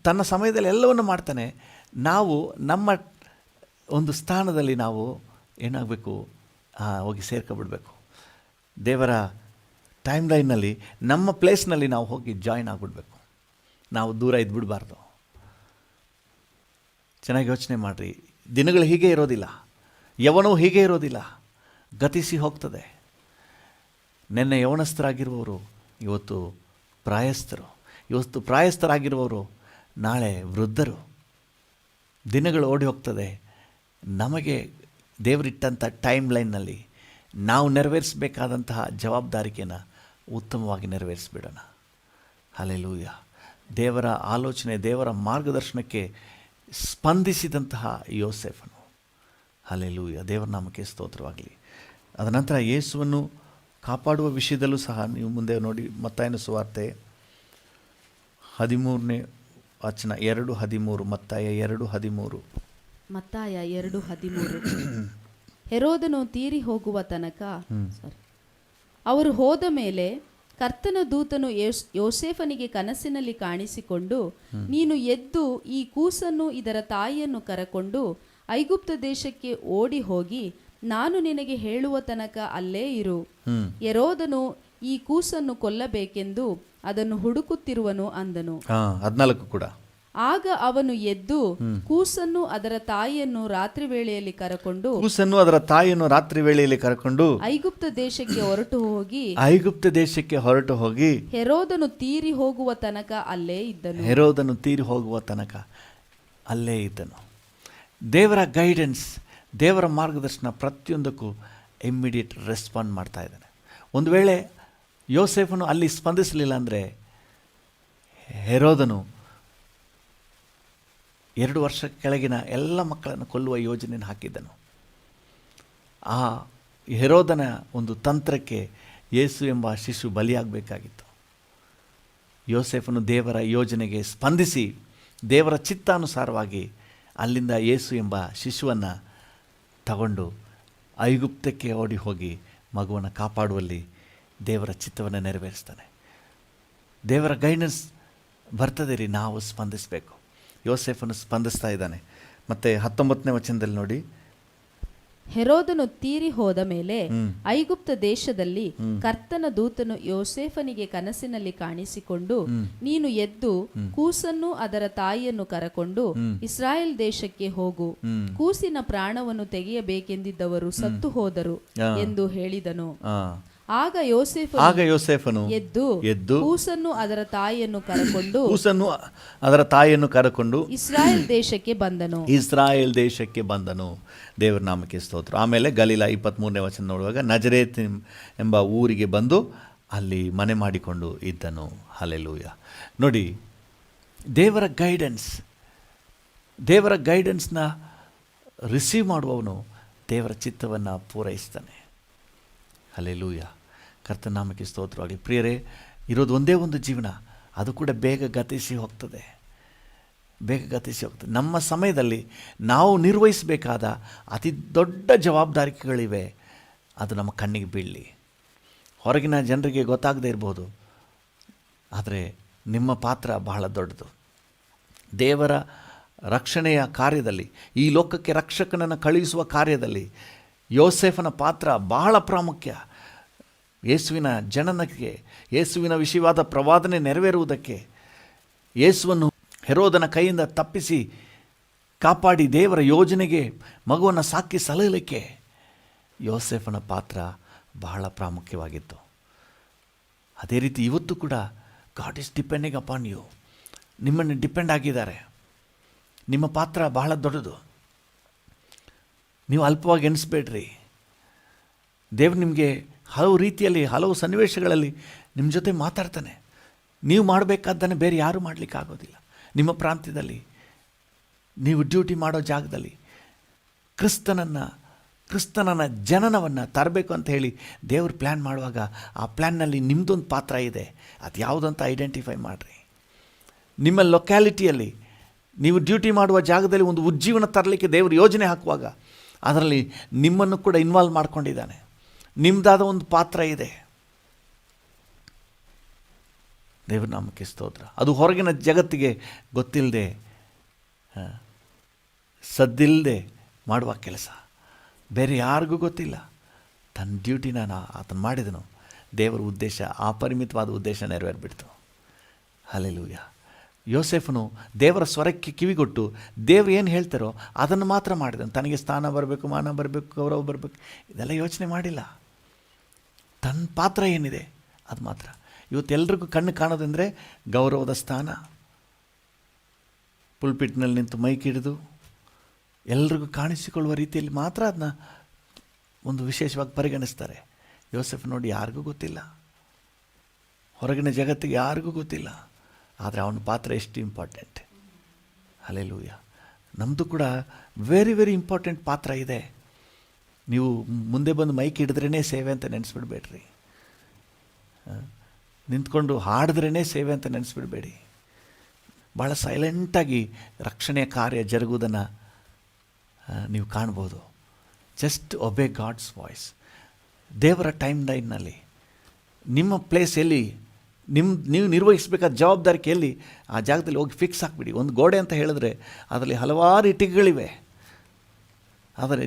S1: ತನ್ನ ಸಮಯದಲ್ಲಿ ಎಲ್ಲವನ್ನು ಮಾಡ್ತಾನೆ. ನಾವು ನಮ್ಮ ಒಂದು ಸ್ಥಾನದಲ್ಲಿ ನಾವು ಏನಾಗಬೇಕು, ಹೋಗಿ ಸೇರ್ಕೊಬಿಡ್ಬೇಕು. ದೇವರ ಟೈಮ್ ಲೈನ್ನಲ್ಲಿ ನಮ್ಮ ಪ್ಲೇಸ್ನಲ್ಲಿ ನಾವು ಹೋಗಿ ಜಾಯಿನ್ ಆಗಿಬಿಡ್ಬೇಕು. ನಾವು ದೂರ ಇದ್ಬಿಡಬಾರ್ದು. ಚೆನ್ನಾಗಿ ಯೋಚನೆ ಮಾಡಿರಿ. ದಿನಗಳು ಹೀಗೆ ಇರೋದಿಲ್ಲ, ಯವನವೂ ಹೀಗೆ ಇರೋದಿಲ್ಲ, ಗತಿಸಿ ಹೋಗ್ತದೆ. ನಿನ್ನೆ ಯೌವನಸ್ಥರಾಗಿರುವವರು ಇವತ್ತು ಪ್ರಾಯಸ್ಥರಾಗಿರುವವರು ನಾಳೆ ವೃದ್ಧರು. ದಿನಗಳು ಓಡಿ ಹೋಗ್ತದೆ. ನಮಗೆ ದೇವರಿಟ್ಟಂಥ ಟೈಮ್ ಲೈನ್ನಲ್ಲಿ ನಾವು ನೆರವೇರಿಸಬೇಕಾದಂತಹ ಜವಾಬ್ದಾರಿಕೆಯನ್ನು ಉತ್ತಮವಾಗಿ ನೆರವೇರಿಸಿಬಿಡೋಣ. ಹಲ್ಲೆಲೂಯಾ. ದೇವರ ಆಲೋಚನೆ, ದೇವರ ಮಾರ್ಗದರ್ಶನಕ್ಕೆ ಸ್ಪಂದಿಸಿದಂತಹ ಯೋಸೇಫನು. ಹಲ್ಲೆಲೂಯಾ. ದೇವರ ನಾಮಕ್ಕೆ ಸ್ತೋತ್ರವಾಗಲಿ. ಅದನಂತರ ಯೇಸುವನ್ನು ಕಾಪಾಡುವ ವಿಷಯದಲ್ಲೂ ಸಹ ನೀವು ಮುಂದೆ ನೋಡಿ, ಮತ್ತಾಯನ ಸುವಾರ್ತೆ 13ನೇ ವಚನ 2:13. ಮತ್ತಾಯ 2:13.
S2: ಮತ್ತಾಯ 2:13. ಹೆರೋದನು ತೀರಿ ಹೋಗುವ ತನಕ ಅವರು ಹೋದ ಮೇಲೆ ಕರ್ತನ ದೂತನು ಯೋಸೇಫನಿಗೆ ಕನಸಿನಲ್ಲಿ ಕಾಣಿಸಿಕೊಂಡು, ನೀನು ಎದ್ದು ಈ ಕೂಸನ್ನು ಇದರ ತಾಯಿಯನ್ನು ಕರಕೊಂಡು ಐಗುಪ್ತ ದೇಶಕ್ಕೆ ಓಡಿ ಹೋಗಿ ನಾನು ನಿನಗೆ ಹೇಳುವ ತನಕ ಅಲ್ಲೇ ಇರು. ಹೆರೋದನು ಈ ಕೂಸನ್ನು ಕೊಲ್ಲಬೇಕೆಂದು ಅದನ್ನು ಹುಡುಕುತ್ತಿರುವನು ಅಂದನು.
S1: 14 ಕೂಡ.
S2: ಆಗ ಅವನು ಎದ್ದು ಕೂಸನ್ನು ಅದರ ತಾಯಿಯನ್ನು ರಾತ್ರಿ ವೇಳೆಯಲ್ಲಿ ಕರಕೊಂಡು ಐಗುಪ್ತ ದೇಶಕ್ಕೆ ಹೊರಟು ಹೋಗಿ ಹೆರೋದನು ತೀರಿ ಹೋಗುವ ತನಕ ಅಲ್ಲೇ ಇದ್ದನು.
S1: ದೇವರ ಗೈಡೆನ್ಸ್, ದೇವರ ಮಾರ್ಗದರ್ಶನ ಪ್ರತಿಯೊಂದಕ್ಕೂ ಇಮ್ಮಿಡಿಯೇಟ್ ರೆಸ್ಪಾಂಡ್ ಮಾಡ್ತಾ ಇದ್ದಾನೆ. ಒಂದು ವೇಳೆ ಯೋಸೇಫನು ಅಲ್ಲಿ ಸ್ಪಂದಿಸಲಿಲ್ಲ ಅಂದರೆ ಹೆರೋದನು 2 ವರ್ಷ ಕೆಳಗಿನ ಎಲ್ಲ ಮಕ್ಕಳನ್ನು ಕೊಲ್ಲುವ ಯೋಜನೆಯನ್ನು ಹಾಕಿದ್ದನು. ಆ ಹೆರೋದನ ಒಂದು ತಂತ್ರಕ್ಕೆ ಯೇಸು ಎಂಬ ಶಿಶು ಬಲಿಯಾಗಬೇಕಾಗಿತ್ತು. ಯೋಸೇಫನು ದೇವರ ಯೋಜನೆಗೆ ಸ್ಪಂದಿಸಿ ದೇವರ ಚಿತ್ತಾನುಸಾರವಾಗಿ ಅಲ್ಲಿಂದ ಯೇಸು ಎಂಬ ಶಿಶುವನ್ನು ತಗೊಂಡು ಐಗುಪ್ತಕ್ಕೆ ಓಡಿ ಹೋಗಿ ಮಗುವನ್ನು ಕಾಪಾಡುವಲ್ಲಿ ದೇವರ ಚಿತ್ತವನ್ನು ನೆರವೇರಿಸ್ತಾನೆ. ದೇವರ ಗೈಡೆನ್ಸ್ ಬರ್ತದೆ ರೀ, ನಾವು ಸ್ಪಂದಿಸಬೇಕು. ಯೋಸೇಫನು ಸ್ಪಂದಿಸ್ತಾ ಇದ್ದಾನೆ. ಮತ್ತು 19ನೇ ವಚನದಲ್ಲಿ ನೋಡಿ,
S2: ಹೆರೋದನು ತೀರಿ ಹೋದ ಮೇಲೆ ಐಗುಪ್ತ ದೇಶದಲ್ಲಿ ಕರ್ತನ ದೂತನು ಯೋಸೇಫನಿಗೆ ಕನಸಿನಲ್ಲಿ ಕಾಣಿಸಿಕೊಂಡು, ನೀನು ಎದ್ದು ಕೂಸನ್ನು ಅದರ ತಾಯಿಯನ್ನು ಕರಕೊಂಡು ಇಸ್ರಾಯೇಲ್ ದೇಶಕ್ಕೆ ಹೋಗು, ಕೂಸಿನ ಪ್ರಾಣವನ್ನು ತೆಗೆಯಬೇಕೆಂದಿದ್ದವರು ಸತ್ತು ಹೋದರು ಎಂದು ಹೇಳಿದನು. ಆಗ ಯೋಸೇಫನು ಎದ್ದು ಕೂಸನ್ನು ಅದರ ತಾಯಿಯನ್ನು ಕರಕೊಂಡು ಇಸ್ರಾಯೇಲ್ ದೇಶಕ್ಕೆ ಬಂದನು. ದೇವರ ನಾಮಕ್ಕೆ ಸ್ತೋತ್ರ. ಆಮೇಲೆ ಗಲೀಲ 23ನೇ ವಚನ ನೋಡುವಾಗ, ನಜರೇತ್ ಎಂಬ ಊರಿಗೆ ಬಂದು ಅಲ್ಲಿ ಮನೆ ಮಾಡಿಕೊಂಡು ಇದ್ದನು. ಹಲ್ಲೆಲೂಯಾ. ನೋಡಿ, ದೇವರ ಗೈಡೆನ್ಸ್ನ ರಿಸೀವ್ ಮಾಡುವವನು ದೇವರ ಚಿತ್ತವನ್ನು ಪೂರೈಸ್ತಾನೆ. ಹಲ್ಲೆಲೂಯಾ. ಕರ್ತನಾಮಕ್ಕೆ ಸ್ತೋತ್ರವಾಗಲಿ. ಪ್ರಿಯರೇ, ಇರೋದು ಒಂದೇ ಒಂದು ಜೀವನ, ಅದು ಕೂಡ ಬೇಗ ಗತಿಸಿ ಹೋಗ್ತದೆ. ನಮ್ಮ ಸಮಯದಲ್ಲಿ ನಾವು ನಿರ್ವಹಿಸಬೇಕಾದ ಅತಿ ದೊಡ್ಡ ಜವಾಬ್ದಾರಿಗಳಿವೆ. ಅದು ನಮ್ಮ ಕಣ್ಣಿಗೆ ಬೀಳಲಿ. ಹೊರಗಿನ ಜನರಿಗೆ ಗೊತ್ತಾಗದೇ ಇರ್ಬೋದು, ಆದರೆ ನಿಮ್ಮ ಪಾತ್ರ ಬಹಳ ದೊಡ್ಡದು. ದೇವರ ರಕ್ಷಣೆಯ ಕಾರ್ಯದಲ್ಲಿ, ಈ ಲೋಕಕ್ಕೆ ರಕ್ಷಕನನ್ನು ಕಳುಹಿಸುವ ಕಾರ್ಯದಲ್ಲಿ ಯೋಸೇಫನ ಪಾತ್ರ ಬಹಳ ಪ್ರಾಮುಖ್ಯ. ಯೇಸುವಿನ ಜನನಕ್ಕೆ, ಯೇಸುವಿನ ವಿಷಯವಾದ ಪ್ರವಾದನೆ ನೆರವೇರುವುದಕ್ಕೆ, ಯೇಸುವನ್ನು ಹೆರೋದನ ಕೈಯಿಂದ ತಪ್ಪಿಸಿ ಕಾಪಾಡಿ ದೇವರ ಯೋಜನೆಗೆ ಮಗುವನ್ನು ಸಾಕಿ ಸಲಹಲಿಕ್ಕೆ ಯೋಸೇಫನ ಪಾತ್ರ ಬಹಳ ಪ್ರಾಮುಖ್ಯವಾಗಿತ್ತು. ಅದೇ ರೀತಿ ಇವತ್ತು ಕೂಡ God is depending upon you. ನಿಮ್ಮನ್ನು ಡಿಪೆಂಡ್ ಆಗಿದ್ದಾರೆ. ನಿಮ್ಮ ಪಾತ್ರ ಬಹಳ ದೊಡ್ಡದು. ನೀವು ಅಲ್ಪವಾಗಿ ಎಣಿಸ್ಬೇಡ್ರಿ. ದೇವ್ರು ನಿಮಗೆ ಹಲವು ರೀತಿಯಲ್ಲಿ, ಹಲವು ಸನ್ನಿವೇಶಗಳಲ್ಲಿ ನಿಮ್ಮ ಜೊತೆ ಮಾತಾಡ್ತಾನೆ. ನೀವು ಮಾಡಬೇಕಾದ್ದನ್ನು ಬೇರೆ ಯಾರೂ ಮಾಡಲಿಕ್ಕಾಗೋದಿಲ್ಲ. ನಿಮ್ಮ ಪ್ರಾಂತ್ಯದಲ್ಲಿ, ನೀವು ಡ್ಯೂಟಿ ಮಾಡೋ ಜಾಗದಲ್ಲಿ ಕ್ರಿಸ್ತನನ್ನ ಜನನವನ್ನು ತರಬೇಕು ಅಂತ ಹೇಳಿ ದೇವರು ಪ್ಲ್ಯಾನ್ ಮಾಡುವಾಗ, ಆ ಪ್ಲ್ಯಾನ್ನಲ್ಲಿ ನಿಮ್ಮದೊಂದು ಪಾತ್ರ ಇದೆ. ಅದು ಯಾವುದಂತ ಐಡೆಂಟಿಫೈ ಮಾಡಿರಿ. ನಿಮ್ಮ ಲೊಕ್ಯಾಲಿಟಿಯಲ್ಲಿ ನೀವು ಡ್ಯೂಟಿ ಮಾಡುವ ಜಾಗದಲ್ಲಿ ಒಂದು ಉಜ್ಜೀವನ ತರಲಿಕ್ಕೆ ದೇವರು ಯೋಜನೆ ಹಾಕುವಾಗ ಅದರಲ್ಲಿ ನಿಮ್ಮನ್ನು ಕೂಡ ಇನ್ವಾಲ್ವ್ ಮಾಡ್ಕೊಂಡಿದ್ದಾನೆ. ನಿಮ್ಮದಾದ ಒಂದು ಪಾತ್ರ ಇದೆ. ದೇವ್ರ ನಾಮಕ್ಕೆ ಸ್ತೋತ್ರ. ಅದು ಹೊರಗಿನ ಜಗತ್ತಿಗೆ ಗೊತ್ತಿಲ್ಲದೆ, ಸದ್ದಿಲ್ಲದೆ ಮಾಡುವ ಕೆಲಸ, ಬೇರೆ ಯಾರಿಗೂ ಗೊತ್ತಿಲ್ಲ. ತನ್ನ ಡ್ಯೂಟಿನ ಆತನು ಮಾಡಿದನು. ದೇವರ ಉದ್ದೇಶ, ಅಪರಿಮಿತವಾದ ಉದ್ದೇಶ ನೆರವೇರಿಬಿಡ್ತು. ಹಲ್ಲೆಲೂಯಾ. ಯೋಸೇಫನು ದೇವರ ಸ್ವರಕ್ಕೆ ಕಿವಿಗೊಟ್ಟು ದೇವರು ಏನು ಹೇಳ್ತಾರೋ ಅದನ್ನು ಮಾತ್ರ ಮಾಡಿದನು. ತನಗೆ ಸ್ಥಾನ ಬರಬೇಕು, ಮಾನ ಬರಬೇಕು, ಗೌರವ ಬರಬೇಕು, ಇದೆಲ್ಲ ಯೋಚನೆ ಮಾಡಿಲ್ಲ. ತನ್ನ ಪಾತ್ರ ಏನಿದೆ ಅದು ಮಾತ್ರ. ಇವತ್ತೆಲ್ರಿಗೂ ಕಣ್ಣು ಕಾಣೋದಂದರೆ ಗೌರವದ ಸ್ಥಾನ. ಪುಲ್ಪಿಟ್ನಲ್ಲಿ ನಿಂತು ಮೈಕ್ ಹಿಡಿದು ಎಲ್ರಿಗೂ ಕಾಣಿಸಿಕೊಳ್ಳುವ ರೀತಿಯಲ್ಲಿ ಮಾತ್ರ ಅದನ್ನ ಒಂದು ವಿಶೇಷವಾಗಿ ಪರಿಗಣಿಸ್ತಾರೆ. ಯೋಸೆಫ್ ನೋಡಿ ಯಾರಿಗೂ ಗೊತ್ತಿಲ್ಲ, ಹೊರಗಿನ ಜಗತ್ತಿಗೆ ಯಾರಿಗೂ ಗೊತ್ತಿಲ್ಲ, ಆದರೆ ಅವನ ಪಾತ್ರ ಎಷ್ಟು ಇಂಪಾರ್ಟೆಂಟ್. ಹಲ್ಲೆಲೂಯಾ. ನಮ್ಮದು ಕೂಡ ವೆರಿ ವೆರಿ ಇಂಪಾರ್ಟೆಂಟ್ ಪಾತ್ರ ಇದೆ. ನೀವು ಮುಂದೆ ಬಂದು ಮೈಕ್ ಹಿಡಿದ್ರೇ ಸೇವೆ ಅಂತ ನೆನೆಸ್ಬಿಡ್ಬೇಡ್ರಿ. ನಿಂತ್ಕೊಂಡು ಹಾಡಿದ್ರೇ ಸೇವೆ ಅಂತ ನೆನೆಸ್ಬಿಡಬೇಡಿ. ಭಾಳ ಸೈಲೆಂಟಾಗಿ ರಕ್ಷಣೆಯ ಕಾರ್ಯ ಜರುಗುವುದನ್ನು ನೀವು ಕಾಣ್ಬೋದು. Just obey God's voice. ದೇವರ ಟೈಮ್ ಲೈನ್ನಲ್ಲಿ ನಿಮ್ಮ ಪ್ಲೇಸ್ ಎಲ್ಲಿ, ನೀವು ನಿರ್ವಹಿಸಬೇಕಾದ ಜವಾಬ್ದಾರಿಕೆ ಎಲ್ಲಿ, ಆ ಜಾಗದಲ್ಲಿ ಹೋಗಿ ಫಿಕ್ಸ್ ಹಾಕ್ಬಿಡಿ. ಒಂದು ಗೋಡೆ ಅಂತ ಹೇಳಿದ್ರೆ ಅದರಲ್ಲಿ ಹಲವಾರು ಇಟ್ಟಿಗೆಗಳಿವೆ. ಆದರೆ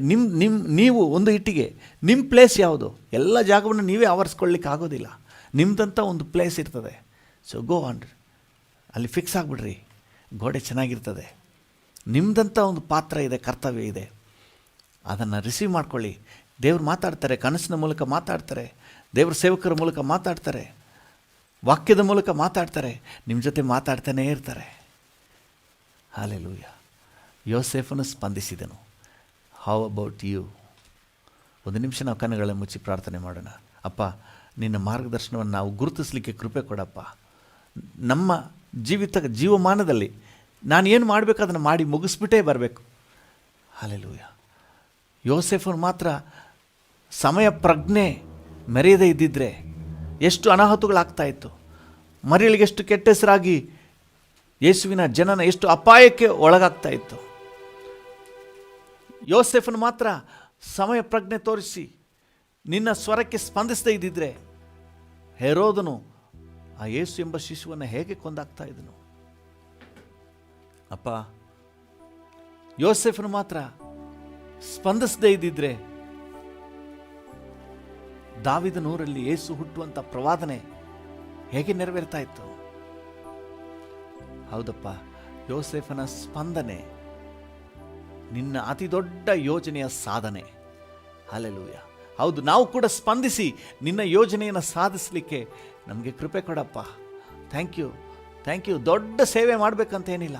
S2: ನೀವು ಒಂದು ಇಟ್ಟಿಗೆ, ನಿಮ್ಮ ಪ್ಲೇಸ್ ಯಾವುದು? ಎಲ್ಲ ಜಾಗವನ್ನು ನೀವೇ ಆವರಿಸ್ಕೊಳ್ಳಿಕ್ಕೆ ಆಗೋದಿಲ್ಲ. ನಿಮ್ಮದಂಥ ಒಂದು ಪ್ಲೇಸ್ ಇರ್ತದೆ. ಸೊ ಗೋ ಆನ್, ಅಲ್ಲಿ ಫಿಕ್ಸ್ ಆಗಿಬಿಡ್ರಿ. ಗೋಡೆ ಚೆನ್ನಾಗಿರ್ತದೆ. ನಿಮ್ಮದಂಥ ಒಂದು ಪಾತ್ರ ಇದೆ, ಕರ್ತವ್ಯ ಇದೆ. ಅದನ್ನು ರಿಸೀವ್ ಮಾಡ್ಕೊಳ್ಳಿ. ದೇವ್ರು ಮಾತಾಡ್ತಾರೆ, ಕನಸಿನ ಮೂಲಕ ಮಾತಾಡ್ತಾರೆ, ದೇವ್ರ ಸೇವಕರ ಮೂಲಕ ಮಾತಾಡ್ತಾರೆ, ವಾಕ್ಯದ ಮೂಲಕ ಮಾತಾಡ್ತಾರೆ, ನಿಮ್ಮ ಜೊತೆ ಮಾತಾಡ್ತಾನೇ ಇರ್ತಾರೆ. ಹಲ್ಲೆಲೂಯಾ. ಯೋಸೇಫನು ಸ್ಪಂದಿಸಿದನು. How about you? ಒಂದು ನಿಮಿಷ ನಾವು ಕಣ್ಣುಗಳನ್ನು ಮುಚ್ಚಿ ಪ್ರಾರ್ಥನೆ ಮಾಡೋಣ. ಅಪ್ಪ, ನಿನ್ನ ಮಾರ್ಗದರ್ಶನವನ್ನು ನಾವು ಗುರುತಿಸಲಿಕ್ಕೆ ಕೃಪೆ ಕೊಡಪ್ಪ. ನಮ್ಮ ಜೀವಮಾನದಲ್ಲಿ ನಾನು ಏನು ಮಾಡಬೇಕು ಅದನ್ನು ಮಾಡಿ ಮುಗಿಸ್ಬಿಟ್ಟೇ ಬರಬೇಕು. ಹಲ್ಲೆಲೂಯಾ. ಯೋಸೇಫನು ಮಾತ್ರ ಸಮಯ ಪ್ರಜ್ಞೆ ಮೆರೆಯದೇ ಇದ್ದಿದ್ದರೆ ಎಷ್ಟು ಅನಾಹುತಗಳಾಗ್ತಾಯಿತ್ತು. ಮರಿಯಳಿಗೆ ಎಷ್ಟು ಕೆಟ್ಟ ಹೆಸರಾಗಿ ಯೇಸುವಿನ ಜನನ ಎಷ್ಟು ಅಪಾಯಕ್ಕೆ ಒಳಗಾಗ್ತಾ ಇತ್ತು. ಯೋಸೇಫನು ಮಾತ್ರ ಸಮಯ ಪ್ರಜ್ಞೆ ತೋರಿಸಿ ನಿನ್ನ ಸ್ವರಕ್ಕೆ ಸ್ಪಂದಿಸದೇ ಇದ್ದಿದ್ರೆ ಹೆರೋದನು ಆ ಯೇಸು ಎಂಬ ಶಿಶುವನ್ನು ಹೇಗೆ ಕೊಂದಾಗ್ತಾ ಇದ್ದನು. ಅಪ್ಪ, ಯೋಸೇಫನು ಮಾತ್ರ ಸ್ಪಂದಿಸದೇ ಇದ್ದಿದ್ರೆ ದಾವೀದನೂರಲ್ಲಿ ಯೇಸು ಹುಟ್ಟುವಂಥ ಪ್ರವಾದನೆ ಹೇಗೆ ನೆರವೇರ್ತಾ ಇತ್ತು. ಹೌದಪ್ಪ, ಯೋಸೇಫನ ಸ್ಪಂದನೆ ನಿನ್ನ ಅತಿ ದೊಡ್ಡ ಯೋಜನೆಯ ಸಾಧನೆ. ಹಲ್ಲೆಲೂಯಾ. ಹೌದು, ನಾವು ಕೂಡ ಸ್ಪಂದಿಸಿ ನಿನ್ನ ಯೋಜನೆಯನ್ನು ಸಾಧಿಸಲಿಕ್ಕೆ ನಮಗೆ ಕೃಪೆ ಕೊಡಪ್ಪ. Thank you. ದೊಡ್ಡ ಸೇವೆ ಮಾಡಬೇಕಂತೇನಿಲ್ಲ.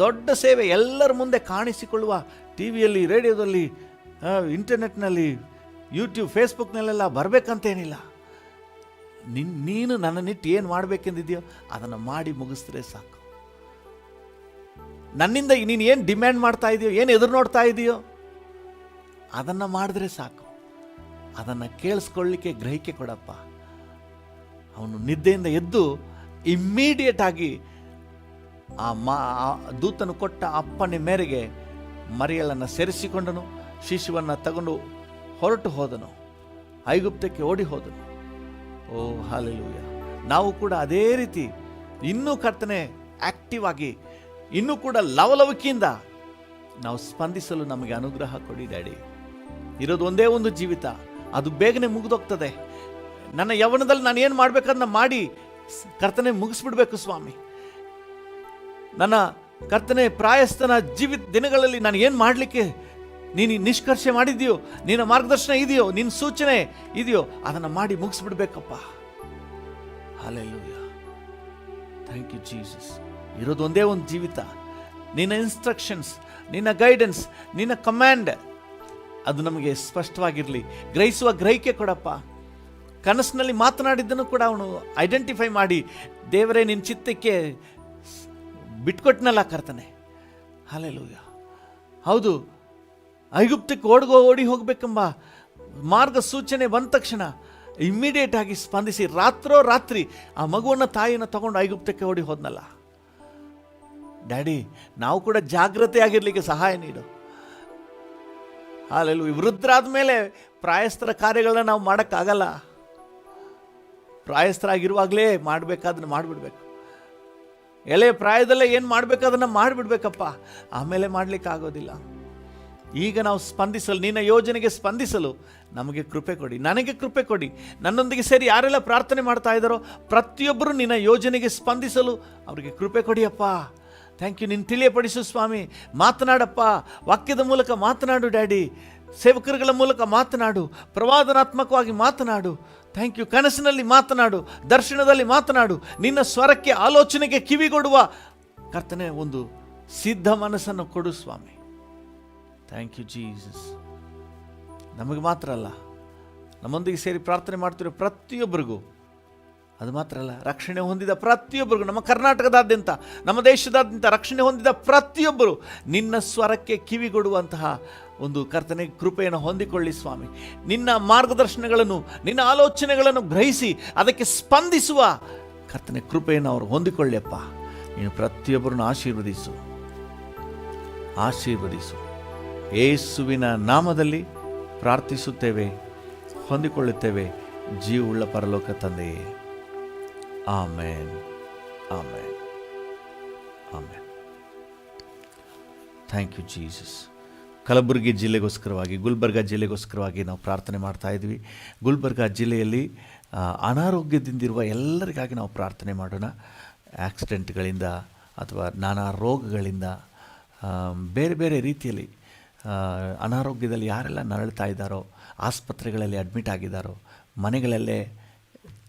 S2: ದೊಡ್ಡ ಸೇವೆ ಎಲ್ಲರ ಮುಂದೆ ಕಾಣಿಸಿಕೊಳ್ಳುವ, ಟಿ ವಿಯಲ್ಲಿ, ರೇಡಿಯೋದಲ್ಲಿ, ಇಂಟರ್ನೆಟ್ನಲ್ಲಿ, ಯೂಟ್ಯೂಬ್, ಫೇಸ್ಬುಕ್ನಲ್ಲೆಲ್ಲ ಬರಬೇಕಂತೇನಿಲ್ಲ. ನೀನು ನನ್ನನ್ನಿಟ್ಟು ಏನು ಮಾಡಬೇಕೆಂದಿದೆಯೋ ಅದನ್ನು ಮಾಡಿ ಮುಗಿಸಿದ್ರೆ ಸಾಕು. ನನ್ನಿಂದ ನೀನು ಏನು ಡಿಮ್ಯಾಂಡ್ ಮಾಡ್ತಾ ಇದೆಯೋ, ಏನು ಎದುರು ನೋಡ್ತಾ ಇದೆಯೋ ಅದನ್ನು ಮಾಡಿದ್ರೆ ಸಾಕು. ಅದನ್ನು ಕೇಳಿಸ್ಕೊಳ್ಳಿಕ್ಕೆ ಗ್ರಹಿಕೆ ಕೊಡಪ್ಪ. ಅವನು ನಿದ್ದೆಯಿಂದ ಎದ್ದು ಇಮ್ಮಿಡಿಯೇಟ್ ಆಗಿ ಆ ದೂತನು ಕೊಟ್ಟ ಅಪ್ಪಣೆ ಮೇರೆಗೆ ಮರಿಯಳನ್ನು ಸೆರೆಸಿಕೊಂಡನು, ಶಿಶುವನ್ನು ತಗೊಂಡು ಹೊರಟು ಹೋದನು, ಐಗುಪ್ತಕ್ಕೆ ಓಡಿ ಹೋದನು. ಓ ಹಲ್ಲೆಲೂಯ. ನಾವು ಕೂಡ ಅದೇ ರೀತಿ ಇನ್ನೂ ಕರ್ತನೆ ಆಕ್ಟಿವ್ ಆಗಿ, ಇನ್ನೂ ಕೂಡ ಲವಲವಿಕೆಯಿಂದ ನಾವು ಸ್ಪಂದಿಸಲು ನಮಗೆ ಅನುಗ್ರಹ ಕೊಡಿ ಡ್ಯಾಡಿ. ಇರೋದು ಒಂದೇ ಒಂದು ಜೀವಿತ, ಅದು ಬೇಗನೆ ಮುಗಿದೋಗ್ತದೆ. ನನ್ನ ಯೌವನದಲ್ಲಿ ನಾನು ಏನು ಮಾಡಬೇಕನ್ನ ಮಾಡಿ ಕರ್ತನೆ ಮುಗಿಸ್ಬಿಡ್ಬೇಕು ಸ್ವಾಮಿ. ನನ್ನ ಕರ್ತನೆ ಪ್ರಾಯಸ್ಥನ ಜೀವಿತ ದಿನಗಳಲ್ಲಿ ನಾನು ಏನು ಮಾಡಲಿಕ್ಕೆ ನೀನು ನಿಷ್ಕರ್ಷೆ ಮಾಡಿದೆಯೋ, ನಿನ್ನ ಮಾರ್ಗದರ್ಶನ ಇದೆಯೋ, ನಿನ್ನ ಸೂಚನೆ ಇದೆಯೋ, ಅದನ್ನು ಮಾಡಿ ಮುಗಿಸ್ಬಿಡ್ಬೇಕಪ್ಪ. ಹಲ್ಲೆಲೂಯಾ. Thank you Jesus. ಇರೋದು ಒಂದೇ ಒಂದು ಜೀವಿತ. ನಿನ್ನ ಇನ್ಸ್ಟ್ರಕ್ಷನ್ಸ್, ನಿನ್ನ ಗೈಡೆನ್ಸ್, ನಿನ್ನ ಕಮ್ಯಾಂಡ್ ಅದು ನಮಗೆ ಸ್ಪಷ್ಟವಾಗಿರಲಿ. ಗ್ರಹಿಸುವ ಗ್ರಹಿಕೆ ಕೊಡಪ್ಪ. ಕನಸಿನಲ್ಲಿ ಮಾತನಾಡಿದ್ದನ್ನು ಕೂಡ ಅವನು ಐಡೆಂಟಿಫೈ ಮಾಡಿ, ದೇವರೇ ನಿನ್ನ ಚಿತ್ತಕ್ಕೆ ಬಿಟ್ಕೊಟ್ನಲ್ಲ ಕರ್ತನೆ. ಹಲ್ಲೆಲೂಯಾ. ಹೌದು, ಐಗುಪ್ತಕ್ಕೆ ಓಡಿ ಹೋಗಬೇಕೆಂಬ ಮಾರ್ಗ ಸೂಚನೆ ಬಂದ ತಕ್ಷಣ ಇಮ್ಮಿಡಿಯೇಟ್ ಆಗಿ ಸ್ಪಂದಿಸಿ ರಾತ್ರಿ ಆ ಮಗುವನ್ನು ತಾಯಿಯನ್ನು ತಗೊಂಡು ಐಗುಪ್ತಕ್ಕೆ ಓಡಿ ಹೋದ್ನಲ್ಲ. ಡ್ಯಾಡಿ, ನಾವು ಕೂಡ ಜಾಗೃತೆಯಾಗಿರ್ಲಿಕ್ಕೆ ಸಹಾಯ ನೀಡು. ಹಲ್ಲೆಲೂಯಾ. ವೃದ್ಧರಾದ ಮೇಲೆ ಪ್ರಾಯಸ್ಥರ ಕಾರ್ಯಗಳನ್ನ ನಾವು ಮಾಡೋಕ್ಕಾಗಲ್ಲ. ಪ್ರಾಯಸ್ಥರಾಗಿರುವಾಗಲೇ ಮಾಡಬೇಕಾದನ್ನ ಮಾಡಿಬಿಡ್ಬೇಕು. ಎಲೆ ಪ್ರಾಯದಲ್ಲೇ ಏನು ಮಾಡಬೇಕಾದನ್ನ ಮಾಡಿಬಿಡ್ಬೇಕಪ್ಪ. ಆಮೇಲೆ ಮಾಡಲಿಕ್ಕೆ ಆಗೋದಿಲ್ಲ. ಈಗ ನಾವು ಸ್ಪಂದಿಸಲು, ನಿನ್ನ ಯೋಜನೆಗೆ ಸ್ಪಂದಿಸಲು ನಮಗೆ ಕೃಪೆ ಕೊಡಿ, ನನಗೆ ಕೃಪೆ ಕೊಡಿ. ನನ್ನೊಂದಿಗೆ ಸೇರಿ ಯಾರೆಲ್ಲ ಪ್ರಾರ್ಥನೆ ಮಾಡ್ತಾ ಇದ್ದಾರೋ ಪ್ರತಿಯೊಬ್ಬರು ನಿನ್ನ ಯೋಜನೆಗೆ ಸ್ಪಂದಿಸಲು ಅವರಿಗೆ ಕೃಪೆ ಕೊಡಿಯಪ್ಪ. Thank you. ನಿನ್ನ ತಿಳಿಯಪಡಿಸು ಸ್ವಾಮಿ. ಮಾತನಾಡಪ್ಪ, ವಾಕ್ಯದ ಮೂಲಕ ಮಾತನಾಡು ಡ್ಯಾಡಿ. ಸೇವಕರುಗಳ ಮೂಲಕ ಮಾತನಾಡು, ಪ್ರವಾದನಾತ್ಮಕವಾಗಿ ಮಾತನಾಡು. Thank you. ಕನಸಿನಲ್ಲಿ ಮಾತನಾಡು, ದರ್ಶನದಲ್ಲಿ ಮಾತನಾಡು. ನಿನ್ನ ಸ್ವರಕ್ಕೆ, ಆಲೋಚನೆಗೆ ಕಿವಿಗೊಡುವ ಕರ್ತನೆ ಒಂದು ಸಿದ್ಧ ಮನಸ್ಸನ್ನು ಕೊಡು ಸ್ವಾಮಿ. Thank you Jesus. ನಮಗೆ ಮಾತ್ರ ಅಲ್ಲ, ನಮ್ಮೊಂದಿಗೆ ಸೇರಿ ಪ್ರಾರ್ಥನೆ ಮಾಡ್ತಿರೋ ಪ್ರತಿಯೊಬ್ಬರಿಗೂ, ಅದು ಮಾತ್ರ ಅಲ್ಲ, ರಕ್ಷಣೆ ಹೊಂದಿದ ಪ್ರತಿಯೊಬ್ಬರಿಗೂ, ನಮ್ಮ ಕರ್ನಾಟಕದಾದ್ಯಂತ, ನಮ್ಮ ದೇಶದಾದ್ಯಂತ ರಕ್ಷಣೆ ಹೊಂದಿದ ಪ್ರತಿಯೊಬ್ಬರು ನಿನ್ನ ಸ್ವರಕ್ಕೆ ಕಿವಿಗೊಡುವಂತಹ ಒಂದು ಕರ್ತನೆ ಕೃಪೆಯನ್ನು ಹೊಂದಿಕೊಳ್ಳಿ ಸ್ವಾಮಿ. ನಿನ್ನ ಮಾರ್ಗದರ್ಶನಗಳನ್ನು, ನಿನ್ನ ಆಲೋಚನೆಗಳನ್ನು ಗ್ರಹಿಸಿ ಅದಕ್ಕೆ ಸ್ಪಂದಿಸುವ ಕರ್ತನೆ ಕೃಪೆಯನ್ನು ಅವರು ಹೊಂದಿಕೊಳ್ಳಿಯಪ್ಪ. ನೀನು ಪ್ರತಿಯೊಬ್ಬರನ್ನು ಆಶೀರ್ವದಿಸು. ಯೇಸುವಿನ ನಾಮದಲ್ಲಿ ಪ್ರಾರ್ಥಿಸುತ್ತೇವೆ, ಹೊಂದಿಕೊಳ್ಳುತ್ತೇವೆ ಜೀವವುಳ್ಳ ಪರಲೋಕ ತಂದೆಯೇ. Amen, amen, amen. Thank you Jesus. Kalaburagi ಜಿಲ್ಲೆಗೋಸ್ಕರವಾಗಿ, ಗುಲ್ಬರ್ಗಾ ಜಿಲ್ಲೆಗೋಸ್ಕರವಾಗಿ ನಾವು ಪ್ರಾರ್ಥನೆ ಮಾಡ್ತಾ ಇದ್ವಿ. ಗುಲ್ಬರ್ಗಾ ಜಿಲ್ಲೆಯಲ್ಲಿ ಅನಾರೋಗ್ಯದಿಂದಿರುವ ಎಲ್ಲರಿಗಾಗಿ ನಾವು ಪ್ರಾರ್ಥನೆ ಮಾಡೋಣ. ಆಕ್ಸಿಡೆಂಟ್ಗಳಿಂದ ಅಥವಾ ನಾನಾ ರೋಗಗಳಿಂದ, ಬೇರೆ ಬೇರೆ ರೀತಿಯಲ್ಲಿ ಅನಾರೋಗ್ಯದಲ್ಲಿ ಯಾರೆಲ್ಲ ನರಳ್ತಾ ಇದ್ದಾರೋ, ಆಸ್ಪತ್ರೆಗಳಲ್ಲಿ ಅಡ್ಮಿಟ್ ಆಗಿದ್ದಾರೋ, ಮನೆಗಳಲ್ಲೇ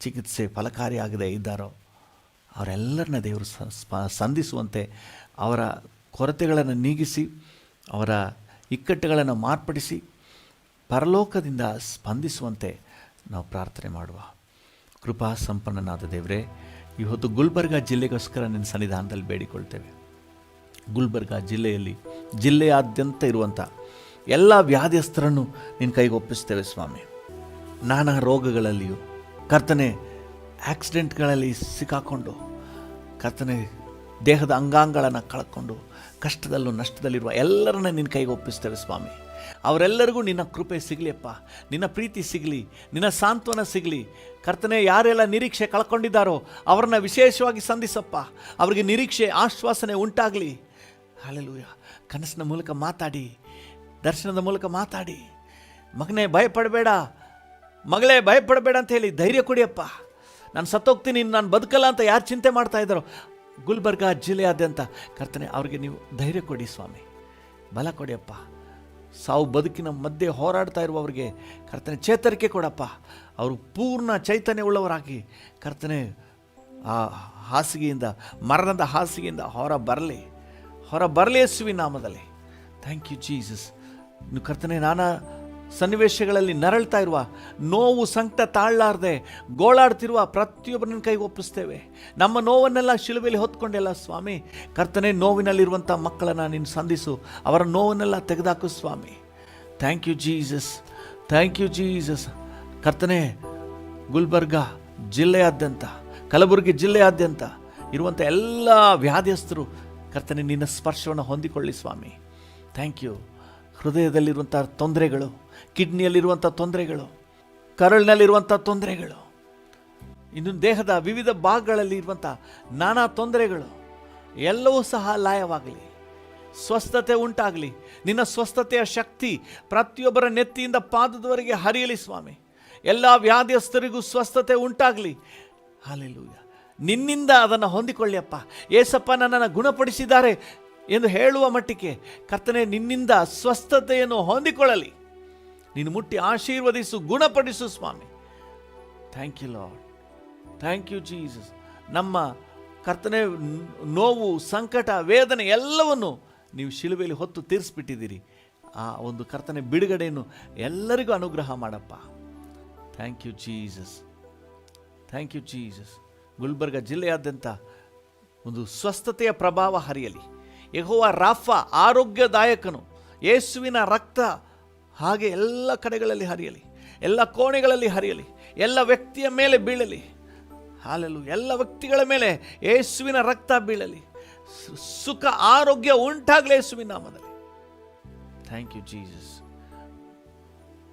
S2: ಚಿಕಿತ್ಸೆ ಫಲಕಾರಿಯಾಗದೇ ಇದ್ದಾರೋ ಅವರೆಲ್ಲರನ್ನ ದೇವರು ಸಂಧಿಸುವಂತೆ, ಅವರ ಕೊರತೆಗಳನ್ನು ನೀಗಿಸಿ, ಅವರ ಇಕ್ಕಟ್ಟುಗಳನ್ನು ಮಾರ್ಪಡಿಸಿ ಪರಲೋಕದಿಂದ ಸ್ಪಂದಿಸುವಂತೆ ನಾವು ಪ್ರಾರ್ಥನೆ ಮಾಡುವ. ಕೃಪಾ ಸಂಪನ್ನನಾದ ದೇವರೇ, ಇವತ್ತು ಗುಲ್ಬರ್ಗಾ ಜಿಲ್ಲೆಗೋಸ್ಕರ ನಿನ್ನ ಸನ್ನಿಧಾನದಲ್ಲಿ ಬೇಡಿಕೊಳ್ತೇವೆ. ಗುಲ್ಬರ್ಗಾ ಜಿಲ್ಲೆಯಾದ್ಯಂತ ಇರುವಂಥ ಎಲ್ಲ ವ್ಯಾಧಿಯಸ್ಥರನ್ನು ನಿನ್ನ ಕೈಗೆ ಒಪ್ಪಿಸ್ತೇವೆ ಸ್ವಾಮಿ. ನಾನಾ ರೋಗಗಳಲ್ಲಿಯೂ ಕರ್ತನೆ, ಆಕ್ಸಿಡೆಂಟ್ಗಳಲ್ಲಿ ಸಿಕ್ಕಾಕೊಂಡು ಕರ್ತನೆ ದೇಹದ ಅಂಗಾಂಗಗಳನ್ನು ಕಳ್ಕೊಂಡು ಕಷ್ಟದಲ್ಲೂ ನಷ್ಟದಲ್ಲಿರುವ ಎಲ್ಲರನ್ನ ನಿನ್ನ ಕೈಗೆ ಒಪ್ಪಿಸ್ತೇವೆ ಸ್ವಾಮಿ. ಅವರೆಲ್ಲರಿಗೂ ನಿನ್ನ ಕೃಪೆ ಸಿಗಲಿಯಪ್ಪ, ನಿನ್ನ ಪ್ರೀತಿ ಸಿಗಲಿ, ನಿನ್ನ ಸಾಂತ್ವನ ಸಿಗಲಿ. ಕರ್ತನೆ, ಯಾರೆಲ್ಲ ನಿರೀಕ್ಷೆ ಕಳ್ಕೊಂಡಿದ್ದಾರೋ ಅವ್ರನ್ನ ವಿಶೇಷವಾಗಿ ಸಂಧಿಸಪ್ಪ. ಅವರಿಗೆ ನಿರೀಕ್ಷೆ, ಆಶ್ವಾಸನೆ ಉಂಟಾಗಲಿ. ಹಲ್ಲೆಲೂಯಾ. ಕನಸಿನ ಮೂಲಕ ಮಾತಾಡಿ, ದರ್ಶನದ ಮೂಲಕ ಮಾತಾಡಿ, ಮಗನೇ ಭಯಪಡಬೇಡ, ಮಗಳೇ ಭಯಪಡಬೇಡ ಅಂತ ಹೇಳಿ ಧೈರ್ಯ ಕೊಡಿಯಪ್ಪ. ನಾನು ಸತ್ತೋಗ್ತೀನಿ, ನಾನು ಬದುಕಲ್ಲ ಅಂತ ಯಾರು ಚಿಂತೆ ಮಾಡ್ತಾ ಇದ್ದಾರೋ ಗುಲ್ಬರ್ಗಾ ಜಿಲ್ಲೆಯಾದ್ಯಂತ ಕರ್ತನೆ ಅವರಿಗೆ ನೀವು ಧೈರ್ಯ ಕೊಡಿ ಸ್ವಾಮಿ, ಬಲ ಕೊಡಿಯಪ್ಪ. ಸಾವು ಬದುಕಿನ ಮಧ್ಯೆ ಹೋರಾಡ್ತಾ ಇರುವವರಿಗೆ ಕರ್ತನೆ ಚೇತರಿಕೆ ಕೊಡಪ್ಪ. ಅವರು ಪೂರ್ಣ ಚೈತನ್ಯವುಳ್ಳವರಾಗಿ ಕರ್ತನೆ ಆ ಹಾಸಿಗೆಯಿಂದ, ಮರಣದ ಹಾಸಿಗೆಯಿಂದ ಹೊರ ಬರಲಿ ಯೇಸುವಿನ ನಾಮದಲ್ಲಿ. Thank you Jesus. ನೀವು ಕರ್ತನೆ, ನಾನಾ ಸನ್ನಿವೇಶಗಳಲ್ಲಿ ನರಳ್ತಾ ಇರುವ, ನೋವು ಸಂಕಟ ತಾಳಲಾರದೆ ಗೋಳಾಡ್ತಿರುವ ಪ್ರತಿಯೊಬ್ಬರನ್ನ ಕೈಗೆ ಒಪ್ಪಿಸ್ತೇವೆ. ನಮ್ಮ ನೋವನ್ನೆಲ್ಲ ಶಿಲುಬೆಯಲ್ಲಿ ಹೊತ್ಕೊಂಡೆಲ್ಲ ಸ್ವಾಮಿ. ಕರ್ತನೆ, ನೋವಿನಲ್ಲಿರುವಂಥ ಮಕ್ಕಳನ್ನು ನೀನು ಸಂಧಿಸು, ಅವರ ನೋವನ್ನೆಲ್ಲ ತೆಗೆದಾಕು ಸ್ವಾಮಿ. Thank you Jesus, thank you Jesus. ಕರ್ತನೆ, ಗುಲ್ಬರ್ಗ ಜಿಲ್ಲೆಯಾದ್ಯಂತ, ಕಲಬುರಗಿ ಜಿಲ್ಲೆಯಾದ್ಯಂತ ಇರುವಂಥ ಎಲ್ಲ ವ್ಯಾಧಿಯಸ್ಥರು ಕರ್ತನೆ ನಿನ್ನ ಸ್ಪರ್ಶವನ್ನು ಹೊಂದಿಕೊಳ್ಳಿ ಸ್ವಾಮಿ. Thank you. ಹೃದಯದಲ್ಲಿರುವಂಥ ತೊಂದರೆಗಳು, ಕಿಡ್ನಿಯಲ್ಲಿರುವಂಥ ತೊಂದರೆಗಳು, ಕರಳಿನಲ್ಲಿರುವಂಥ ತೊಂದರೆಗಳು, ಇನ್ನು ದೇಹದ ವಿವಿಧ ಭಾಗಗಳಲ್ಲಿ ಇರುವಂಥ ನಾನಾ ತೊಂದರೆಗಳು ಎಲ್ಲವೂ ಸಹ ಲಯವಾಗಲಿ, ಸ್ವಸ್ಥತೆ ಉಂಟಾಗಲಿ. ನಿನ್ನ ಸ್ವಸ್ಥತೆಯ ಶಕ್ತಿ ಪ್ರತಿಯೊಬ್ಬರ ನೆತ್ತಿಯಿಂದ ಪಾದದವರೆಗೆ ಹರಿಯಲಿ ಸ್ವಾಮಿ. ಎಲ್ಲ ವ್ಯಾಧಿಯಸ್ಥರಿಗೂ ಸ್ವಸ್ಥತೆ ಉಂಟಾಗಲಿ. ಹಲ್ಲೆಲೂಯಾ. ನಿನ್ನಿಂದ ಅದನ್ನು ಹೊಂದಿಕೊಳ್ಳಿಯಪ್ಪ. ಏಸಪ್ಪ ನನ್ನನ್ನು ಗುಣಪಡಿಸಿದ್ದಾರೆ ಎಂದು ಹೇಳುವ ಮಟ್ಟಿಗೆ ಕರ್ತನೆ ನಿನ್ನಿಂದ ಸ್ವಸ್ಥತೆಯನ್ನು ಹೊಂದಿಕೊಳ್ಳಲಿ. ನೀನು ಮುಟ್ಟಿ ಆಶೀರ್ವದಿಸು, ಗುಣಪಡಿಸು ಸ್ವಾಮಿ. Thank you Lord, thank you Jesus. ನಮ್ಮ ಕರ್ತನೆ ನೋವು, ಸಂಕಟ, ವೇದನೆ ಎಲ್ಲವನ್ನು ನೀವು ಶಿಲುಬೆಯಲ್ಲಿ ಹೊತ್ತು ತೀರಿಸ್ಬಿಟ್ಟಿದ್ದೀರಿ. ಆ ಒಂದು ಕರ್ತನೆ ಬಿಡುಗಡೆಯನ್ನು ಎಲ್ಲರಿಗೂ ಅನುಗ್ರಹ ಮಾಡಪ್ಪ. Thank you Jesus, thank you Jesus. Gulbarga ಜಿಲ್ಲೆಯಾದ್ಯಂತ ಒಂದು ಸ್ವಸ್ಥತೆಯ ಪ್ರಭಾವ ಹರಿಯಲಿ. ಯೆಹೋವ ರಾಫ ಆರೋಗ್ಯದಾಯಕನು, ಯೇಸುವಿನ ರಕ್ತ ಹಾಗೆ ಎಲ್ಲ ಕಡೆಗಳಲ್ಲಿ ಹರಿಯಲಿ, ಎಲ್ಲ ಕೋಣೆಗಳಲ್ಲಿ ಹರಿಯಲಿ, ಎಲ್ಲ ವ್ಯಕ್ತಿಯ ಮೇಲೆ ಬೀಳಲಿ. ಹಲ್ಲೆಲೂಯಾ. ಎಲ್ಲ ವ್ಯಕ್ತಿಗಳ ಮೇಲೆ ಯೇಸುವಿನ ರಕ್ತ ಬೀಳಲಿ. ಸುಖ ಆರೋಗ್ಯ ಉಂಟಾಗಲಿ ಯೇಸುವಿನ ನಾಮದಲ್ಲಿ. Thank you Jesus.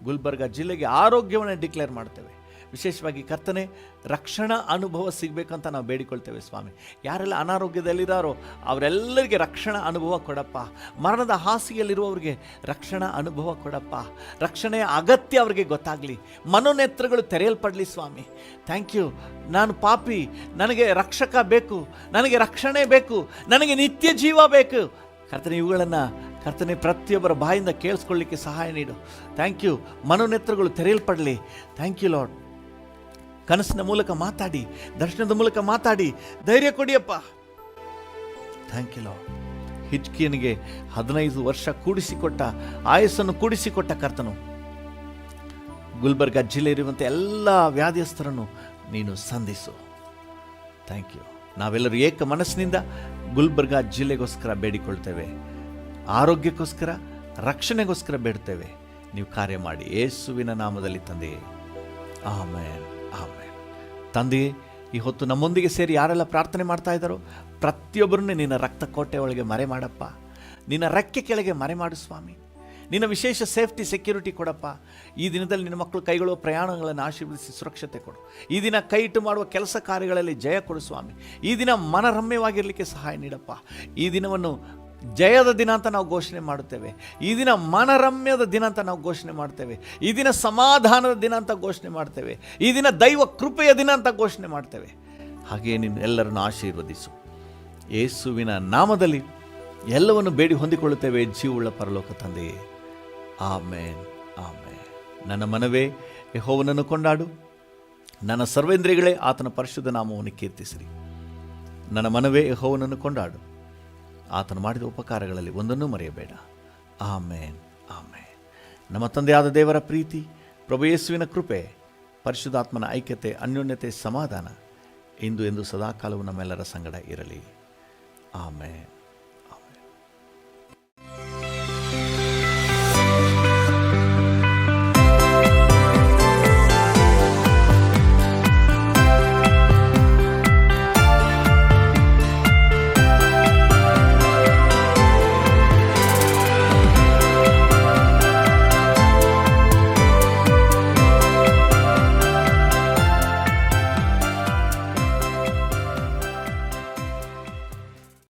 S2: ಗುಲ್ಬರ್ಗ ಜಿಲ್ಲೆಗೆ ಆರೋಗ್ಯವನ್ನು ಡಿಕ್ಲೇರ್ ಮಾಡ್ತೇವೆ. ವಿಶೇಷವಾಗಿ ಕರ್ತನೆ ರಕ್ಷಣಾ ಅನುಭವ ಸಿಗಬೇಕಂತ ನಾವು ಬೇಡಿಕೊಳ್ತೇವೆ ಸ್ವಾಮಿ. ಯಾರೆಲ್ಲ ಅನಾರೋಗ್ಯದಲ್ಲಿದ್ದಾರೋ ಅವರೆಲ್ಲರಿಗೆ ರಕ್ಷಣಾ ಅನುಭವ ಕೊಡಪ್ಪ. ಮರಣದ ಹಾಸಿಗೆಯಲ್ಲಿರುವವರಿಗೆ ರಕ್ಷಣಾ ಅನುಭವ ಕೊಡಪ್ಪ. ರಕ್ಷಣೆಯ ಅಗತ್ಯ ಅವರಿಗೆ ಗೊತ್ತಾಗಲಿ. ಮನೋನೇತ್ರಗಳು ತೆರೆಯಲ್ಪಡಲಿ ಸ್ವಾಮಿ. Thank you. ನಾನು ಪಾಪಿ, ನನಗೆ ರಕ್ಷಕ ಬೇಕು, ನನಗೆ ರಕ್ಷಣೆ ಬೇಕು, ನನಗೆ ನಿತ್ಯ ಜೀವ ಬೇಕು. ಕರ್ತನೆ ಇವುಗಳನ್ನು ಕರ್ತನೆ ಪ್ರತಿಯೊಬ್ಬರ ಬಾಯಿಂದ ಕೇಳಿಸ್ಕೊಳ್ಳಿಕ್ಕೆ ಸಹಾಯ ನೀಡು. Thank you. ಮನೋನೇತ್ರಗಳು ತೆರೆಯಲ್ಪಡಲಿ. Thank you Lord. ಕನಸಿನ ಮೂಲಕ ಮಾತಾಡಿ, ದರ್ಶನದ ಮೂಲಕ ಮಾತಾಡಿ ಧೈರ್ಯ ಕೊಡಿಯಪ್ಪ. Thank you Lord. ಹಿಜ್ಕೀಯನಿಗೆ 15 ವರ್ಷ ಕೂಡಿಸಿಕೊಟ್ಟ ಆಯಸ್ಸನ್ನು ಕೂಡಿಸಿಕೊಟ್ಟ ಕರ್ತನು ಗುಲ್ಬರ್ಗ ಜಿಲ್ಲೆ ಇರುವಂಥ ಎಲ್ಲ ವ್ಯಾಧಿಯಸ್ಥರನ್ನು ನೀನು ಸಂಧಿಸು. Thank you. ನಾವೆಲ್ಲರೂ ಏಕ ಮನಸ್ಸಿನಿಂದ ಗುಲ್ಬರ್ಗ ಜಿಲ್ಲೆಗೋಸ್ಕರ ಬೇಡಿಕೊಳ್ತೇವೆ. ಆರೋಗ್ಯಕ್ಕೋಸ್ಕರ, ರಕ್ಷಣೆಗೋಸ್ಕರ ಬೇಡ್ತೇವೆ. ನೀವು ಕಾರ್ಯ ಮಾಡಿ ಯೇಸುವಿನ ನಾಮದಲ್ಲಿ ತಂದೆಯೇ, ಆಮೆನ್, ಆಮೆನ್. ತಂದೆಯೇ, ಈ ಹೊತ್ತು ನಮ್ಮೊಂದಿಗೆ ಸೇರಿ ಯಾರೆಲ್ಲ ಪ್ರಾರ್ಥನೆ ಮಾಡ್ತಾ ಇದ್ದಾರೋ ಪ್ರತಿಯೊಬ್ಬರನ್ನೇ ನಿನ್ನ ರಕ್ತ ಕೋಟೆ ಒಳಗೆ ಮರೆ ಮಾಡಪ್ಪ. ನಿನ್ನ ರೆಕ್ಕೆ ಕೆಳಗೆ ಮರೆ ಮಾಡು ಸ್ವಾಮಿ. ನಿನ್ನ ವಿಶೇಷ ಸೇಫ್ಟಿ, ಸೆಕ್ಯೂರಿಟಿ ಕೊಡಪ್ಪ. ಈ ದಿನದಲ್ಲಿ ನಿನ್ನ ಮಕ್ಕಳು ಕೈಗೊಳ್ಳುವ ಪ್ರಯಾಣಗಳನ್ನು ಆಶೀರ್ವದಿಸಿ ಸುರಕ್ಷತೆ ಕೊಡು. ಈ ದಿನ ಕೈ ಇಟ್ಟು ಮಾಡುವ ಕೆಲಸ ಕಾರ್ಯಗಳಲ್ಲಿ ಜಯ ಕೊಡು ಸ್ವಾಮಿ. ಈ ದಿನ ಮನರಮ್ಯವಾಗಿರಲಿಕ್ಕೆ ಸಹಾಯ ನೀಡಪ್ಪ. ಈ ದಿನವನ್ನು ಜಯದ ದಿನ ಅಂತ ನಾವು ಘೋಷಣೆ ಮಾಡುತ್ತೇವೆ. ಈ ದಿನ ಮನರಮ್ಯದ ದಿನ ಅಂತ ನಾವು ಘೋಷಣೆ ಮಾಡ್ತೇವೆ. ಈ ದಿನ ಸಮಾಧಾನದ ದಿನ ಅಂತ ಘೋಷಣೆ ಮಾಡ್ತೇವೆ. ಈ ದಿನ ದೈವ ಕೃಪೆಯ ದಿನ ಅಂತ ಘೋಷಣೆ ಮಾಡ್ತೇವೆ. ಹಾಗೆಯೇ ನೀನು ಎಲ್ಲರನ್ನು ಆಶೀರ್ವದಿಸು. ಯೇಸುವಿನ ನಾಮದಲ್ಲಿ ಎಲ್ಲವನ್ನು ಬೇಡಿ ಹೊಂದಿಕೊಳ್ಳುತ್ತೇವೆ ಜೀವವುಳ್ಳ ಪರಲೋಕ ತಂದೆಯೇ, ಆಮೇನ್, ಆಮೇನ್. ನನ್ನ ಮನವೇ ಯೆಹೋವನನ್ನು ಕೊಂಡಾಡು, ನನ್ನ ಸರ್ವೇಂದ್ರಿಯಗಳೇ ಆತನ ಪರಿಶುದ್ಧ ನಾಮವನ್ನು ಕೀರ್ತಿಸಿರಿ. ನನ್ನ ಮನವೇ ಯೆಹೋವನನ್ನು ಕೊಂಡಾಡು, ಆತನು ಮಾಡಿದ ಉಪಕಾರಗಳಲ್ಲಿ ಒಂದನ್ನೂ ಮರೆಯಬೇಡ. ಆಮೇನ್, ಆಮೇನ್. ನಮ್ಮ ತಂದೆಯಾದ ದೇವರ ಪ್ರೀತಿ, ಪ್ರಭು ಯೇಸುವಿನ ಕೃಪೆ, ಪರಿಶುದ್ಧಾತ್ಮನ ಐಕ್ಯತೆ, ಅನ್ಯೋನ್ಯತೆ, ಸಮಾಧಾನ ಇಂದು ಎಂದು ಸದಾಕಾಲವೂ ನಮ್ಮೆಲ್ಲರ ಸಂಗಡ ಇರಲಿ. ಆಮೇನ್.